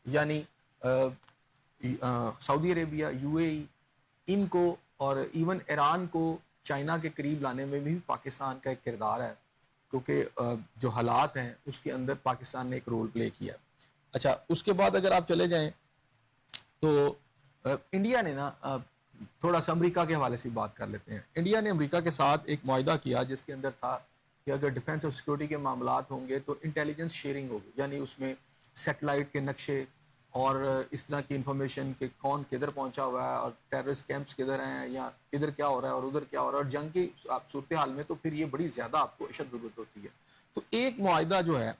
یعنی سعودی عربیہ، UAE ان کو اور ایون ایران کو چائنا کے قریب لانے میں بھی پاکستان کا ایک کردار ہے، کیونکہ جو حالات ہیں اس کے اندر پاکستان نے ایک رول پلے کیا. اچھا اس کے بعد اگر آپ چلے جائیں تو انڈیا نے نا تھوڑا سا امریکہ کے حوالے سے بات کر لیتے ہیں. انڈیا نے امریکہ کے ساتھ ایک معاہدہ کیا جس کے اندر تھا کہ اگر ڈیفنس اور سیکورٹی کے معاملات ہوں گے تو انٹیلیجنس شیئرنگ ہوگی، یعنی اس میں سیٹلائٹ کے نقشے اور اس طرح کی انفارمیشن کہ کون کدھر پہنچا ہوا ہے اور ٹیررسٹ کیمپس کدھر ہیں یا ادھر کیا ہو رہا ہے اور ادھر کیا ہو رہا ہے، اور جنگ کی صورتحال میں تو پھر یہ بڑی زیادہ آپ کو اشد ضرورت ہوتی ہے. تو ایک معاہدہ جو ہے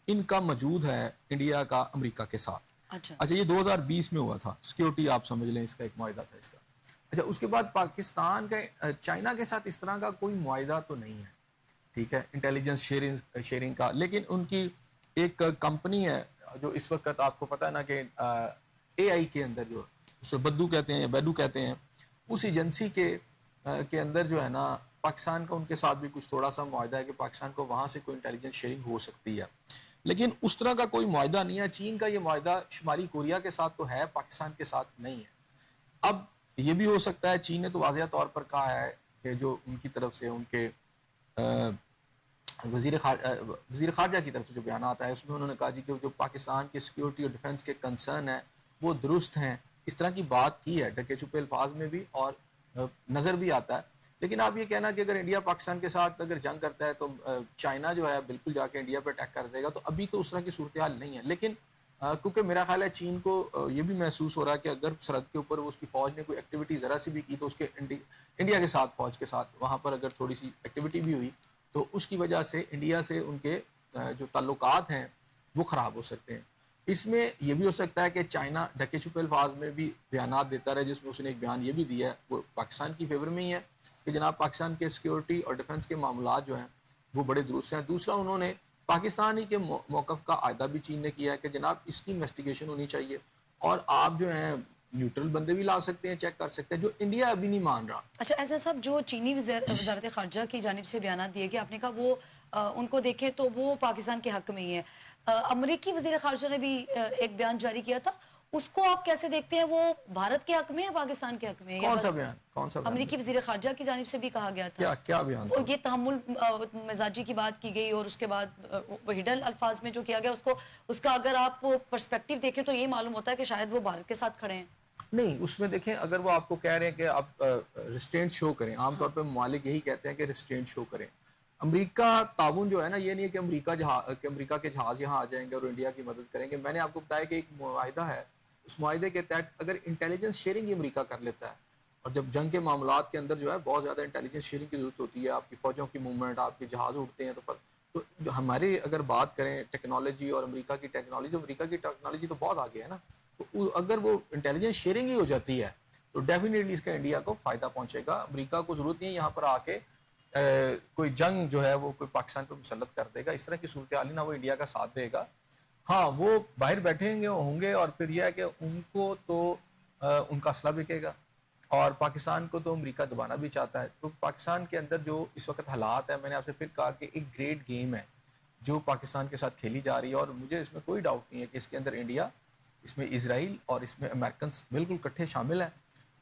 ان کا موجود ہے انڈیا کا امریکہ کے ساتھ. اچھا یہ 2020 میں ہوا تھا، سیکیورٹی آپ سمجھ لیں اس کا ایک معاہدہ تھا اس کا. اچھا اس کے بعد پاکستان کا چائنا کے ساتھ اس طرح کا کوئی معاہدہ تو نہیں ہے، ٹھیک ہے، انٹیلیجنس شیئرنگ کا. لیکن ان کی ایک کمپنی ہے جو اس وقت آپ کو پتہ ہے نا کہ AI کے اندر جو اسے بدو کہتے ہیں یا بیڈو کہتے ہیں، اس ایجنسی کے اندر جو ہے نا پاکستان کا ان کے ساتھ بھی کچھ تھوڑا سا معاہدہ ہے کہ پاکستان کو وہاں سے کوئی انٹیلیجنس شیئرنگ ہو سکتی ہے. لیکن اس طرح کا کوئی معاہدہ نہیں ہے. چین کا یہ معاہدہ شمالی کوریا کے ساتھ تو ہے، پاکستان کے ساتھ نہیں ہے. اب یہ بھی ہو سکتا ہے، چین نے تو واضح طور پر کہا ہے کہ جو ان کی طرف سے ان کے وزیر خارجہ کی طرف سے جو بیانات آئے اس میں انہوں نے کہا جی کہ جو پاکستان کے سیکیورٹی اور ڈیفنس کے کنسرن ہیں وہ درست ہیں. اس طرح کی بات کی ہے ڈھکے چھپے الفاظ میں بھی اور نظر بھی آتا ہے. لیکن آپ یہ کہنا کہ اگر انڈیا پاکستان کے ساتھ اگر جنگ کرتا ہے تو چائنا جو ہے بالکل جا کے انڈیا پہ اٹیک کر دے گا، تو ابھی تو اس طرح کی صورتحال نہیں ہے. لیکن کیونکہ میرا خیال ہے چین کو یہ بھی محسوس ہو رہا ہے کہ اگر سرحد کے اوپر اس کی فوج نے کوئی ایکٹیویٹی ذرا سی بھی کی تو اس کے انڈیا کے ساتھ فوج کے ساتھ وہاں پر اگر تھوڑی سی ایکٹیویٹی بھی ہوئی تو اس کی وجہ سے انڈیا سے ان کے جو تعلقات ہیں وہ خراب ہو سکتے ہیں. اس میں یہ بھی ہو سکتا ہے کہ چائنا ڈھکے چھپے الفاظ میں بھی بیانات دیتا رہے، جس میں اس نے ایک بیان یہ بھی دیا ہے وہ پاکستان کی فیور میں ہی ہے کہ جناب پاکستان کے سیکیورٹی اور ڈیفنس کے معاملات جو ہیں وہ بڑے درست ہیں. دوسرا انہوں نے پاکستانی کے موقف کا اعادہ بھی چین نے کیا ہے کہ جناب اس کی انویسٹیگیشن ہونی چاہیے اور آپ جو ہیں نیوٹرل بندے بھی لا سکتے ہیں، چیک کر سکتے ہیں، جو انڈیا ابھی نہیں مان رہا. اچھا ایسا سب جو چینی وزارت خارجہ کی جانب سے بیانات دیے گئے، آپ نے کہا وہ ان کو دیکھیں تو وہ پاکستان کے حق میں ہی ہے. امریکی وزیر خارجہ نے بھی ایک بیان جاری کیا تھا، اس کو آپ کیسے دیکھتے ہیں؟ وہ بھارت کے حق میں ہے پاکستان کے حق میں؟ کون سا بیان؟ امریکی وزیر خارجہ کی جانب سے بھی کہا گیا تھا. کیا بیان تھا؟ یہ تحمل مزاجی کی بات کی گئی اور اس کے بعد ہڈن الفاظ میں جو کیا گیا اس کا اگر آپ پرسپیکٹیو دیکھیں تو یہ معلوم ہوتا ہے کہ شاید وہ بھارت کے ساتھ کھڑے ہیں. نہیں، اس میں دیکھیں اگر وہ آپ کو کہہ رہے ہیں کہ آپ ریسٹرینٹ شو کریں، عام طور پہ ممالک یہی کہتے ہیں کہ ریسٹرینٹ شو کریں. امریکہ تعاون جو ہے نا، یہ نہیں ہے کہ امریکہ کے جہاز یہاں آ جائیں گے اور انڈیا کی مدد کریں گے. میں نے آپ کو بتایا کہ ایک معاہدہ ہے، اس معاہدے کے تحت اگر انٹیلیجنس شیئرنگ ہی امریکہ کر لیتا ہے، اور جب جنگ کے معاملات کے اندر جو ہے بہت زیادہ انٹیلیجنس شیئرنگ کی ضرورت ہوتی ہے، آپ کی فوجوں کی موومنٹ، آپ کے جہاز اڑتے ہیں، تو ہمارے اگر بات کریں ٹیکنالوجی اور امریکہ کی ٹیکنالوجی، تو امریکہ کی ٹیکنالوجی تو بہت آگے ہے نا. تو اگر وہ انٹیلیجنس شیئرنگ ہی ہو جاتی ہے تو ڈیفینیٹلی اس کا انڈیا کو فائدہ پہنچے گا. امریکہ کو ضرورت نہیں ہے یہاں پر آ کے کوئی جنگ جو ہے وہ کوئی پاکستان پہ مسلط کر دے گا. اس طرح کی صورتحال نہ وہ انڈیا کا ساتھ دے گا. ہاں وہ باہر بیٹھیں ہوں گے اور پھر یہ ہے کہ ان کو تو ان کا اسلحہ بکے گا اور پاکستان کو تو امریکہ دبانا بھی چاہتا ہے. تو پاکستان کے اندر جو اس وقت حالات ہیں، میں نے آپ سے پھر کہا کہ ایک گریٹ گیم ہے جو پاکستان کے ساتھ کھیلی جا رہی ہے، اور مجھے اس میں کوئی ڈاؤٹ نہیں ہے کہ اس کے اندر انڈیا، اس میں اسرائیل اور اس میں امریکنس بالکل اکٹھے شامل ہیں.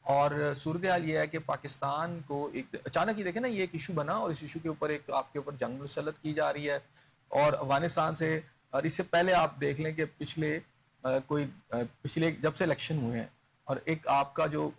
اور صورتحال یہ ہے کہ پاکستان کو ایک اچانک ہی دیکھیں نا، یہ ایک ایشو بنا اور اس ایشو کے اوپر ایک آپ کے اوپر جنگ مسلط کی جا رہی ہے. اور افغانستان سے، اور اس سے پہلے آپ دیکھ لیں کہ پچھلے جب سے الیکشن ہوئے ہیں اور ایک آپ کا جو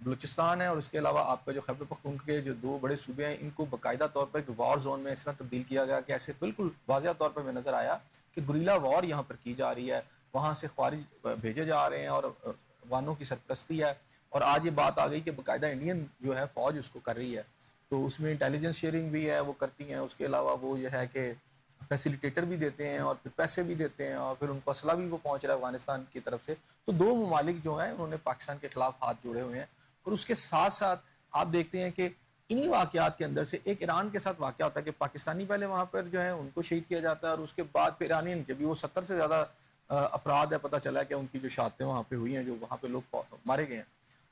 بلوچستان ہے اور اس کے علاوہ آپ کا جو خیبر پختونخوا کے جو 2 بڑے صوبے ہیں ان کو باقاعدہ طور پر ایک وار زون میں اس طرح تبدیل کیا گیا کہ ایسے بالکل واضح طور پر میں نظر آیا کہ گریلا وار یہاں پر کی جا رہی ہے, وہاں سے خوارج بھیجے جا رہے ہیں اور افغانوں کی سرپرستی ہے. اور آج یہ بات آ گئی کہ باقاعدہ انڈین جو ہے فوج اس کو کر رہی ہے, تو اس میں انٹیلیجنس شیئرنگ بھی ہے وہ کرتی ہیں. اس کے علاوہ وہ یہ ہے کہ فیسیلیٹیٹر بھی دیتے ہیں اور پھر پیسے بھی دیتے ہیں اور پھر ان کو اسلحہ بھی وہ پہنچ رہا ہے افغانستان کی طرف سے. تو 2 ممالک جو ہیں انہوں نے پاکستان کے خلاف ہاتھ جوڑے ہوئے ہیں. اور اس کے ساتھ ساتھ آپ دیکھتے ہیں کہ انہی واقعات کے اندر سے ایک ایران کے ساتھ واقعہ ہوتا ہے کہ پاکستانی پہلے وہاں پر جو ہے ان کو شہید کیا جاتا ہے اور اس کے بعد پھر ایرانین, جب وہ 70 سے زیادہ افراد ہے پتہ چلا کہ ان کی جو شہادتیں وہاں پہ ہوئی ہیں, جو وہاں پہ لوگ مارے گئے ہیں.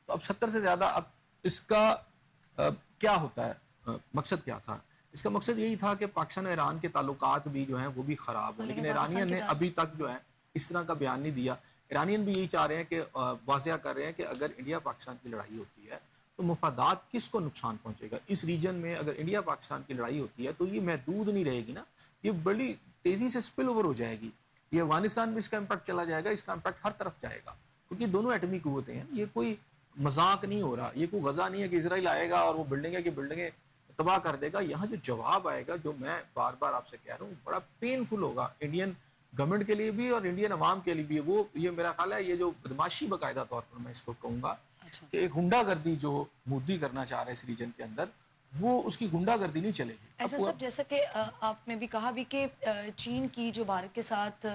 تو اب 70 سے زیادہ, اب اس کا کیا ہوتا ہے, مقصد کیا تھا؟ اس کا مقصد یہی تھا کہ پاکستان اور ایران کے تعلقات بھی جو ہیں وہ بھی خراب ہوں, لیکن ایرانین نے ابھی تک جو ہے اس طرح کا بیان نہیں دیا. ایرانین بھی یہی چاہ رہے ہیں کہ واضح کر رہے ہیں کہ اگر انڈیا پاکستان کی لڑائی ہوتی ہے تو مفادات کس کو نقصان پہنچے گا اس ریجن میں. اگر انڈیا پاکستان کی لڑائی ہوتی ہے تو یہ محدود نہیں رہے گی نا, یہ بڑی تیزی سے سپل اوور ہو جائے گی. یہ افغانستان میں اس کا امپیکٹ چلا جائے گا, اس کا امپیکٹ ہر طرف جائے گا, کیونکہ دونوں ایٹمی قوتیں ہیں. یہ کوئی مذاق نہیں ہو رہا, یہ کوئی غزہ نہیں ہے کہ اسرائیل آئے گا اور وہ بلڈنگیں کی بلڈنگیں تباہ کر دے گا. یہاں جو جواب آئے گا, جو میں بار بار آپ سے کہہ رہا ہوں, بڑا پینفل ہوگا انڈین گورنمنٹ کے لیے بھی اور انڈین عوام کے لیے بھی. وہ یہ میرا خیال ہے یہ جو بدماشی باقاعدہ طور پر میں اس کو کہوں گا کہ ایک غنڈہ گردی جو مودی کرنا چاہ رہے ہیں اس ریجن کے اندر, وہ اس کی غنڈہ گردی نہیں چلے گی. ایسا سب جیسا کہ آپ نے بھی کہا بھی کہ چین کی جو بھارت کے ساتھ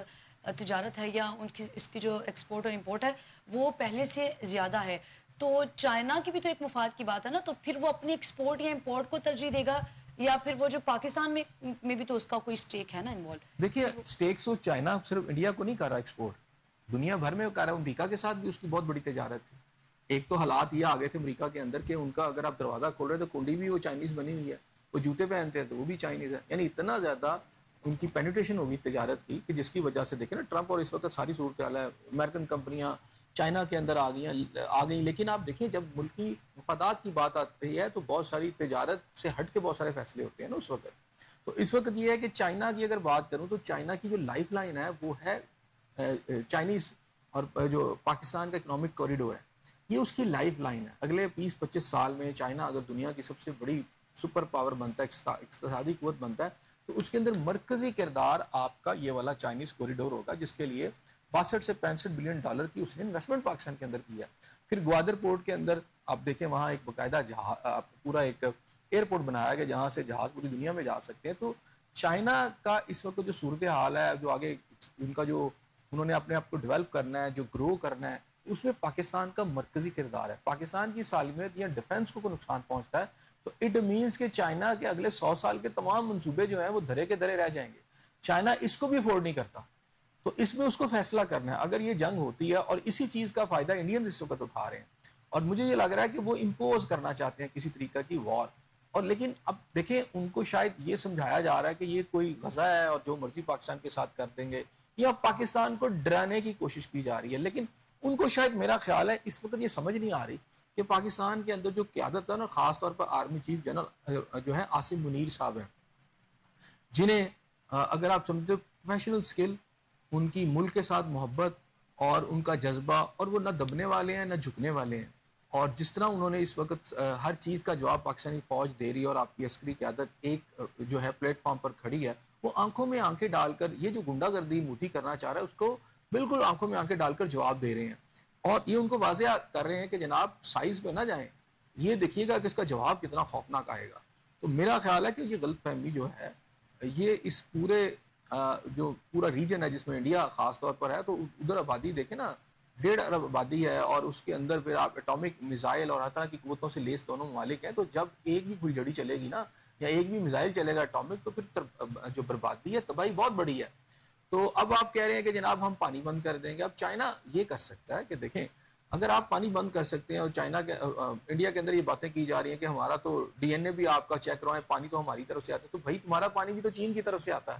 تجارت ہے یا ان کی اس کی جو ایکسپورٹ اور امپورٹ ہے وہ پہلے سے زیادہ ہے, تو چائنا کی بھی تو ایک مفاد کی بات ہے نا, تو پھر وہ اپنی ایکسپورٹ یا امپورٹ کو ترجیح دے گا یا پھر وہ جو پاکستان میں بھی تو اس کا کوئی سٹیک ہے نا انوالو. دیکھیے سٹیکس تو چائنا صرف انڈیا کو نہیں کر رہا ایکسپورٹ, دنیا بھر میں کر رہا ہے. امریکہ کے ساتھ بھی اس کی بہت بڑی تجارت تھی. ایک تو حالات یہ آ گئے تھے امریکہ کے اندر کہ ان کا اگر آپ دروازہ کھول رہے تو کنڈی بھی وہ چائنیز بنی ہوئی ہے, وہ جوتے پہنتے ہیں تو وہ بھی چائنیز ہے. یعنی اتنا زیادہ ان کی پینیٹریشن ہوگی تجارت کی کہ جس کی وجہ سے دیکھیں نا ٹرمپ اور اس وقت ساری صورتحال ہے, امریکن کمپنیاں چائنا کے اندر آ گئیں. لیکن آپ دیکھیں جب ملکی مفادات کی بات آتی ہے تو بہت ساری تجارت سے ہٹ کے بہت سارے فیصلے ہوتے ہیں نا اس وقت. تو اس وقت یہ ہے کہ چائنا کی اگر بات کروں تو چائنا کی جو لائف لائن ہے وہ ہے چائنیز, اور جو پاکستان کا اکنامک کوریڈور ہے یہ اس کی لائف لائن ہے. اگلے 20-25 سال میں چائنا اگر دنیا کی سب سے بڑی سپر پاور بنتا ہے, اقتصادی قوت بنتا ہے, تو اس کے اندر مرکزی کردار آپ کا یہ والا چائنیز کوریڈور ہوگا, جس کے لیے 62 سے 65 بلین ڈالر کی اس نے انویسٹمنٹ پاکستان کے اندر کیا. پھر گوادر پورٹ کے اندر آپ دیکھیں وہاں ایک باقاعدہ پورا ایک ایئرپورٹ بنایا گیا جہاں سے جہاز پوری دنیا میں جا سکتے ہیں. تو چائنا کا اس وقت جو صورتحال ہے, جو آگے ان کا جو انہوں نے اپنے آپ کو ڈیولپ کرنا ہے, جو گرو کرنا ہے, اس میں پاکستان کا مرکزی کردار ہے. پاکستان کی سالمیت یا ڈیفنس کو کوئی نقصان پہنچتا ہے تو اٹ مینس کہ چائنا کے اگلے 100 سال کے تمام منصوبے جو ہیں وہ دھرے کے دھرے رہ جائیں گے. چائنا اس کو بھی افورڈ نہیں کرتا, تو اس میں اس کو فیصلہ کرنا ہے. اگر یہ جنگ ہوتی ہے اور اسی چیز کا فائدہ انڈین اس وقت اٹھا رہے ہیں, اور مجھے یہ لگ رہا ہے کہ وہ امپوز کرنا چاہتے ہیں کسی طریقہ کی وار. اور لیکن اب دیکھیں ان کو شاید یہ سمجھایا جا رہا ہے کہ یہ کوئی غزہ ہے اور جو مرضی پاکستان کے ساتھ کر دیں گے, یا پاکستان کو ڈرانے کی کوشش کی جا رہی ہے. لیکن ان کو شاید میرا خیال ہے اس وقت یہ سمجھ نہیں آ رہی کہ پاکستان کے اندر جو قیادت ہے نا, خاص طور پر آرمی چیف جنرل جو ہے عاصم منیر صاحب ہیں, جنہیں اگر آپ سمجھتے ہو پروفیشنل سکل, ان کی ملک کے ساتھ محبت اور ان کا جذبہ, اور وہ نہ دبنے والے ہیں نہ جھکنے والے ہیں. اور جس طرح انہوں نے اس وقت ہر چیز کا جواب پاکستانی فوج دے رہی ہے اور آپ کی عسکری قیادت ایک جو ہے پلیٹ فارم پر کھڑی ہے, وہ آنکھوں میں آنکھیں ڈال کر یہ جو گنڈا گردی مودی کرنا چاہ رہا ہے اس کو بالکل آنکھوں میں آنکھیں ڈال کر جواب دے رہے ہیں. اور یہ ان کو واضح کر رہے ہیں کہ جناب سائز پہ نہ جائیں, یہ دیکھیے گا کہ اس کا جواب کتنا خوفناک آئے گا. تو میرا خیال ہے کہ یہ غلط فہمی جو ہے یہ اس پورے جو پورا ریجن ہے جس میں انڈیا خاص طور پر ہے, تو ادھر آبادی دیکھیں نا 1.5 ارب آبادی ہے, اور اس کے اندر پھر آپ اٹامک میزائل اور ہر طرح کی قوتوں سے لیس دونوں ممالک ہیں. تو جب ایک بھی پھلجھڑی چلے گی نا, یا ایک بھی میزائل چلے گا اٹامک, تو پھر جو بربادی ہے, تباہی بہت بڑی ہے. تو اب آپ کہہ رہے ہیں کہ جناب ہم پانی بند کر دیں گے. اب چائنا یہ کر سکتا ہے کہ دیکھیں اگر آپ پانی بند کر سکتے ہیں, اور چائنا کے انڈیا کے اندر یہ باتیں کی جا رہی ہیں کہ ہمارا تو ڈی این اے بھی آپ کا چیک کروائیں, پانی تو ہماری طرف سے آتا ہے, تو بھائی تمہارا پانی بھی تو چین کی طرف سے آتا ہے,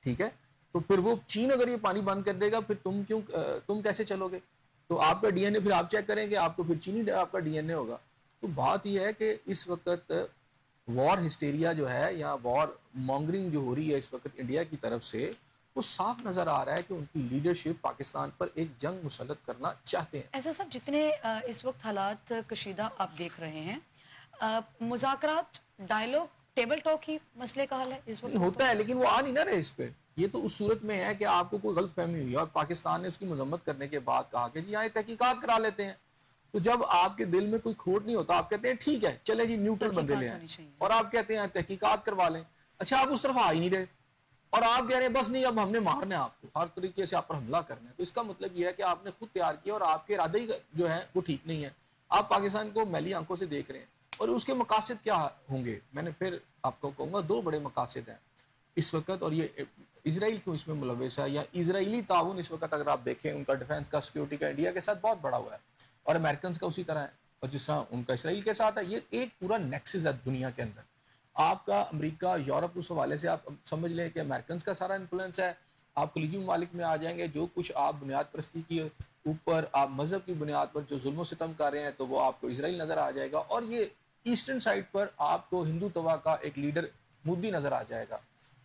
ٹھیک ہے. تو پھر وہ چین اگر یہ پانی بند کر دے گا, پھر تم کیسے چلو گے؟ تو آپ کا ڈی این اے پھر آپ چیک کریں گے, آپ کو پھر چینی آپ کا ڈی این اے ہوگا. تو بات یہ ہے کہ اس وقت وار ہسٹیریا جو ہے یا وار مانگرنگ جو ہو رہی ہے اس وقت انڈیا کی طرف سے, وہ صاف نظر آ رہا ہے کہ ان کی لیڈرشپ پاکستان پر ایک جنگ مسلط کرنا چاہتے ہیں. ایسا صاحب جتنے اس وقت حالات کشیدہ آپ دیکھ رہے ہیں، مذاکرات، ڈائیلاگ، ٹیبل ٹاک ہی مسئلے کا حل ہے اس وقت؟ ہوتا ہے لیکن وہ آ نہیں نہ رہے اس پہ. یہ تو اس صورت میں ہے کہ آپ کو کوئی غلط فہمی ہوئی اور پاکستان نے اس کی مذمت کرنے کے بعد کہا کہ جی یہاں تحقیقات کرا لیتے ہیں. تو جب آپ کے دل میں کوئی کھوٹ نہیں ہوتا آپ کہتے ہیں ٹھیک ہے چلے جی نیوٹرل بندے لے آئیں، اور آپ کہتے ہیں تحقیقات کروا لیں. اچھا آپ اس طرف آ ہی نہیں رہے اور آپ کہہ رہے ہیں بس نہیں اب ہم نے مارنا ہے آپ کو، ہر طریقے سے آپ پر حملہ کرنا ہے. تو اس کا مطلب یہ ہے کہ آپ نے خود تیار کیا اور آپ کے ارادے ہی جو ہیں وہ ٹھیک نہیں ہے. آپ پاکستان کو میلی آنکھوں سے دیکھ رہے ہیں اور اس کے مقاصد کیا ہوں گے. میں نے پھر آپ کو کہوں گا 2 بڑے مقاصد ہیں اس وقت، اور یہ اسرائیل کیوں اس میں ملوث ہے یا اسرائیلی تعاون اس وقت اگر آپ دیکھیں ان کا ڈیفنس کا سیکیورٹی کا انڈیا کے ساتھ بہت بڑا ہوا ہے اور امریکنز کا اسی طرح ہے، اور جس طرح ان کا اسرائیل کے ساتھ ہے. یہ ایک پورا نیکسس ہے دنیا کے اندر. آپ کا امریکہ یورپ اس حوالے سے آپ سمجھ لیں کہ امریکنز کا سارا انفلوئنس ہے. آپ خلیجی ممالک میں آ جائیں گے، جو کچھ آپ بنیاد پرستی کی اوپر آپ مذہب کی بنیاد پر جو ظلم و ستم کر رہے ہیں تو وہ آپ کو اسرائیل نظر آ جائے گا. اور یہ ایسٹرن سائڈ پر آپ کو ہندو توا کا ایک لیڈر مودی نظر آ جائے گا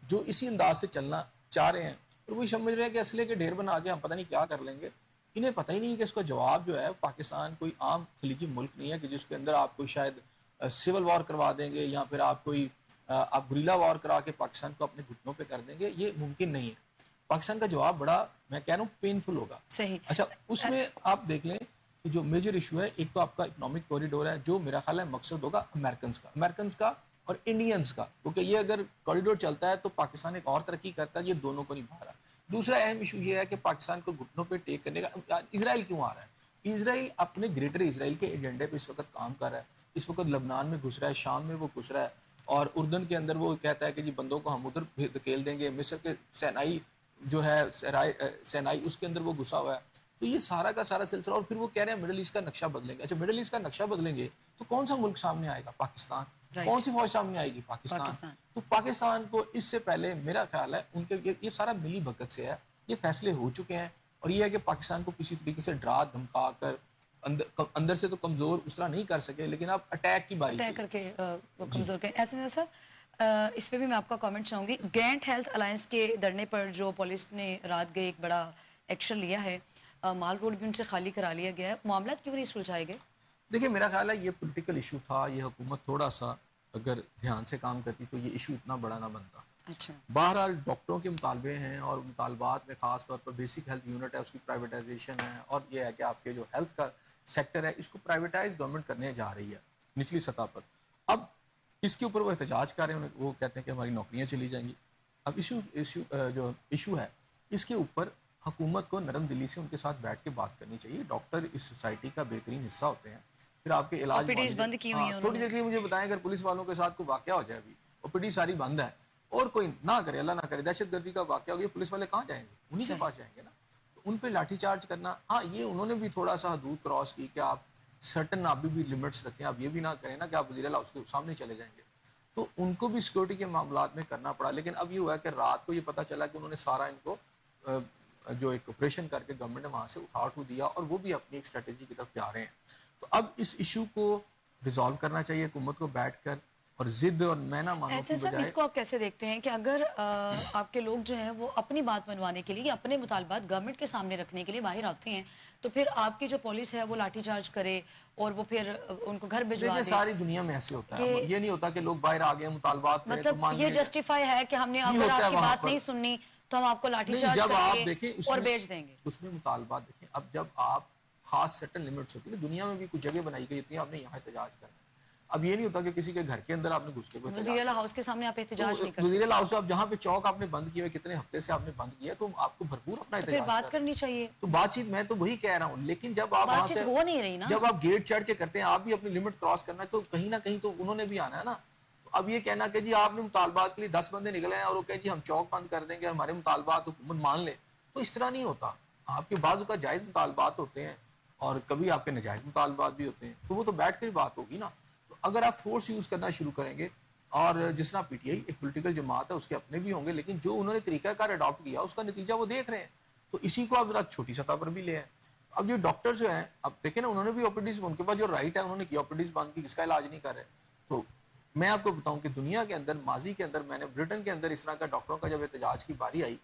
جو اسی انداز سے چلنا چاہ رہے ہیں. اور وہی سمجھ رہے ہیں کہ اسلحے کے ڈھیر بنا کے ہم پتہ نہیں کیا کر لیں گے. انہیں پتہ ہی نہیں کہ اس کا جواب جو ہے پاکستان کوئی عام خلیجی ملک نہیں ہے کہ جس کے اندر آپ کوئی شاید سول وار کروا دیں گے یا پھر آپ کوئی آپ گریلا وار کرا کے پاکستان کو اپنے گھٹنوں پہ کر دیں گے. یہ ممکن نہیں ہے. پاکستان کا جواب بڑا میں کہہ رہا ہوں پینفل ہوگا. صحیح. اچھا اس میں آپ دیکھ لیں کہ جو میجر ایشو ہے ایک تو آپ کا اکنامک کوریڈور ہے جو میرا خیال ہے مقصد ہوگا امریکنز کا اور انڈینز کا، کیونکہ یہ اگر کوریڈور چلتا ہے تو پاکستان ایک اور ترقی کرتا ہے. یہ دونوں کو نہیں بھا رہا. دوسرا اہم ایشو یہ ہے کہ پاکستان کو گھٹنوں پہ ٹیک کرنے کا اسرائیل کیوں آ رہا ہے. اسرائیل اپنے گریٹر اسرائیل کے ایجنڈے پہ اس وقت کام کر رہا ہے. اس وقت لبنان میں گھس رہا ہے، شام میں وہ گھس رہا ہے، اور اردن کے اندر وہ کہتا ہے کہ جی بندوں کو ہم ادھر دھکیل دیں گے. مصر کے سینائی جو ہے سینائی اس کے اندر وہ گھسا ہوا ہے. تو یہ سارا کا سارا سلسلہ، اور پھر وہ کہہ رہے ہیں مڈل ایسٹ کا نقشہ بدلیں گے. اچھا مڈل ایسٹ کا نقشہ بدلیں گے تو کون سا ملک سامنے آئے گا؟ پاکستان. کون سی فوج سامنے آئے گی؟ پاکستان. تو پاکستان کو اس سے پہلے میرا خیال ہے ان کے یہ سارا ملی بھگت سے ہے. یہ فیصلے ہو چکے ہیں اور یہ ہے کہ پاکستان کو کسی طریقے سے ڈرا دھمکا کر اندر سے تو کمزور اس طرح نہیں کر سکے، لیکن آپ اٹیک کی باری اٹیک کر کے کمزور کریں. ایسے میں صاحب اس پہ بھی میں آپ کا کامنٹ چاہوں گی. گرینٹ ہیلتھ الائنس کے دھرنے پر جو پولیس نے رات گئے ایک بڑا ایکشن لیا ہے، مال روڈ بھی ان سے خالی کرا لیا گیا ہے، معاملات کیوں نہیں سلجھائے گئے؟ دیکھیں میرا خیال ہے یہ پولیٹیکل ایشو تھا. یہ حکومت تھوڑا سا اگر دھیان سے کام کرتی تو یہ ایشو اتنا بڑا نہ بنتا. اچھا. بہرحال ڈاکٹروں کے مطالبے ہیں اور مطالبات میں خاص طور پر بیسک ہیلتھ یونٹ ہے اس کی پرائیویٹائزیشن ہے، اور یہ ہے کہ آپ کے جو ہیلتھ کا سیکٹر ہے اس کو پرائیویٹائز گورنمنٹ کرنے جا رہی ہے نچلی سطح پر. اب اس کے اوپر وہ احتجاج کر رہے ہیں، وہ کہتے ہیں کہ ہماری نوکریاں چلی جائیں گی. اب جو ایشو ہے اس کے اوپر حکومت کو نرم دلی سے ان کے ساتھ بیٹھ کے بات کرنی چاہیے. ڈاکٹر اس سوسائٹی کا بہترین حصہ ہوتے ہیں. پھر آپ کے علاج بند کی ہوئی ہیں تھوڑی دیر کے لیے مجھے بتائیں اگر پولیس والوں کے ساتھ کوئی واقعہ ہو جائے، ابھی اوپیڈی ساری بند ہے اور کوئی نہ کرے، اللہ نہ کرے دہشت گردی کا واقعہ ہو گیا، پولیس والے کہاں جائیں گے؟ انہیں کے پاس جائیں گے نا. تو ان پہ لاٹھی چارج کرنا، ہاں یہ انہوں نے بھی تھوڑا سا حدود کراس کی کہ آپ سرٹن آپ بھی لمٹس رکھیں. آپ یہ بھی نہ کریں نا کہ آپ وزیر اعلیٰ اس کے سامنے چلے جائیں گے. تو ان کو بھی سیکورٹی کے معاملات میں کرنا پڑا. لیکن اب یہ ہوا ہے کہ رات کو یہ پتہ چلا کہ انہوں نے سارا ان کو جو ایک آپریشن کر کے گورنمنٹ نے وہاں سے اٹھا دیا اور وہ بھی اپنی ایک اسٹریٹجی کی طرف جا رہے ہیں. تو اب اس ایشو کو ریزالو کرنا چاہیے حکومت کو بیٹھ کر، اور ضد اور میں نہ مانوں کی ایسے بجائے. اس کو آپ کیسے دیکھتے ہیں کہ اگر آپ کے لوگ جو ہیں وہ اپنی بات منوانے کے لیے، اپنے مطالبات گورنمنٹ کے سامنے رکھنے کے لیے باہر آتے ہیں، تو پھر آپ کی جو پولیس ہے وہ لاٹھی چارج کرے اور وہ پھر ان کو گھر بھجوا دے؟ ساری دنیا میں ایسے ہوتا ہے. یہ نہیں ہوتا کہ لوگ باہر آ گئے مطالبات کریں تو مطلب یہ جسٹیفائی ہے کہ ہم نے اگر آپ کی بات نہیں سننی تو ہم آپ کو لاٹھی چارج کریں گے اور بیچ دیں گے. اس میں مطالبات دیکھیں. اب جب آپ خاص سرٹن لیمٹس ہوتی ہے، دنیا میں بھی کچھ جگہ بنائی گئی ہوتی ہیں آپ نے یہاں احتجاج کرنا. اب یہ نہیں ہوتا کہ کسی کے گھر کے اندر آپ نے گھس کے وزیر اعلیٰ ہاؤس کے سامنے آپ احتجاج نہیں کر وزیر اعلیٰ ہاؤس آپ جہاں پہ چوک آپ نے بند کیے ہوئے کتنے ہفتے سے آپ نے بند کیا تو آپ کو بھرپور اپنا پھر بات کرنی چاہیے. تو بات چیت میں تو وہی کہہ رہا ہوں. لیکن جب آپ وہاں سے ہو نہیں رہی نا، جب آپ گیٹ چڑھ کے کرتے ہیں آپ بھی اپنی لمٹ کراس کرنا ہے تو کہیں نہ کہیں تو انہوں نے بھی آنا ہے نا. اب یہ کہنا کہ جی آپ نے مطالبات کے لیے 10 بندے نکلے ہیں اور وہ کہیں جی ہم چوک بند کر دیں گے ہمارے مطالبات حکومت مان لے، تو اس طرح نہیں ہوتا. آپ کے بعض کا جائز مطالبات ہوتے ہیں اور کبھی آپ کے ناجائز مطالبات بھی ہوتے ہیں، تو وہ تو بیٹھ کر بات ہوگی نا. تو اگر آپ فورس یوز کرنا شروع کریں گے، اور جس طرح پی ٹی آئی ایک پولیٹیکل جماعت ہے اس کے اپنے بھی ہوں گے، لیکن جو انہوں نے طریقہ کار اڈاپٹ کیا اس کا نتیجہ وہ دیکھ رہے ہیں. تو اسی کو آپ ذرا چھوٹی سطح پر بھی لے آئیں. اب یہ ڈاکٹر جو ہیں اب دیکھیں نا، انہوں نے بھی اوپیڈیز، ان کے پاس جو رائٹ ہے انہوں نے کیا اوپیڈیز بند کی، کس کا علاج نہیں کر رہے. تو میں آپ کو بتاؤں کہ دنیا کے اندر ماضی کے اندر میں نے برٹن کے اندر اس طرح کا ڈاکٹروں کا جب احتجاج کی باری آئی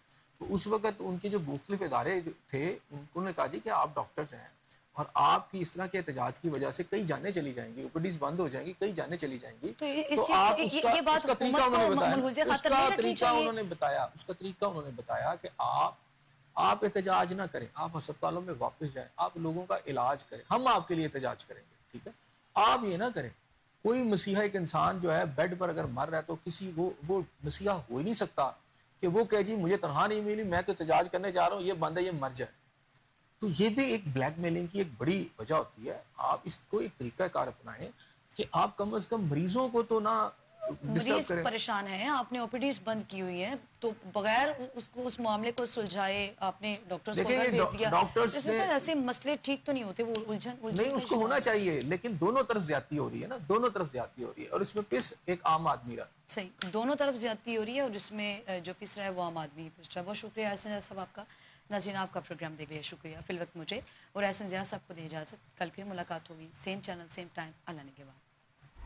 تو اس وقت ان کے جو مختلف ادارے تھے انہوں نے کہا جی کہ آپ ڈاکٹرز ہیں اور آپ کی اس طرح کے احتجاج کی وجہ سے کئی جانیں چلی جائیں گی, اوپیڈیز بند ہو جائیں گی, کئی جانیں چلی جائیں گی. تو اس تو چیز آپ یہ بات طریقہ حکومت انہوں نے کو بتایا, ملحوظ اس خاطر کا نہیں رکھنی طریقہ چاہیے. انہوں نے بتایا, اس کا طریقہ انہوں نے بتایا کہ آپ احتجاج نہ کریں, آپ ہسپتالوں میں واپس جائیں, آپ لوگوں کا علاج کریں, ہم آپ کے لیے احتجاج کریں گے, ٹھیک ہے. آپ یہ نہ کریں. کوئی مسیحا ایک انسان جو ہے بیڈ پر اگر مر رہا ہے تو کسی وہ مسیحا ہو ہی نہیں سکتا کہ وہ کہے جی مجھے تنہا نہیں ملی, میں تو احتجاج کرنے جا رہا ہوں, یہ بندہ یہ مر جائے. تو یہ بھی ایک بلیک میلنگ کی ایک بڑی وجہ ہوتی ہے. آپ اس کو ایک طریقہ کار اپنائیں کہ آپ کم از کم مریضوں کو تو نہ ڈسٹرب مریض کریں. پریشان ہیں, آپ نے اوپیڈیز بند کی ہوئی ہیں, تو بغیر اس معاملے کو سلجھائے آپ نے ڈاکٹرز کو دیکھیں گھر یہ بھیج دیا. ڈاکٹرز جیسے سر ایسے مسئلے ٹھیک تو نہیں ہوتے, وہ الجھن نہیں, کا اس کو شکار ہونا ہے. چاہیے, لیکن دونوں طرف زیادتی ہو رہی ہے نا, دونوں طرف زیادتی ہو رہی ہے, اور اس میں پس ایک عام آدمی رہا. صحیح, دونوں طرف زیادتی ہو رہی ہے اور اس میں جو پس رہا ہے وہ عام آدمی ہی پس رہا ہے. بہت شکریہ احسن زیاہ صاحب آپ کا. ناظرین آپ کا پروگرام دیکھ لیا, شکریہ. فی الوقت مجھے اور احسن زیاہ صاحب کو دے اجازت. کل پھر ملاقات ہوگی, سیم چینل سیم ٹائم. اللہ نے کے بعد.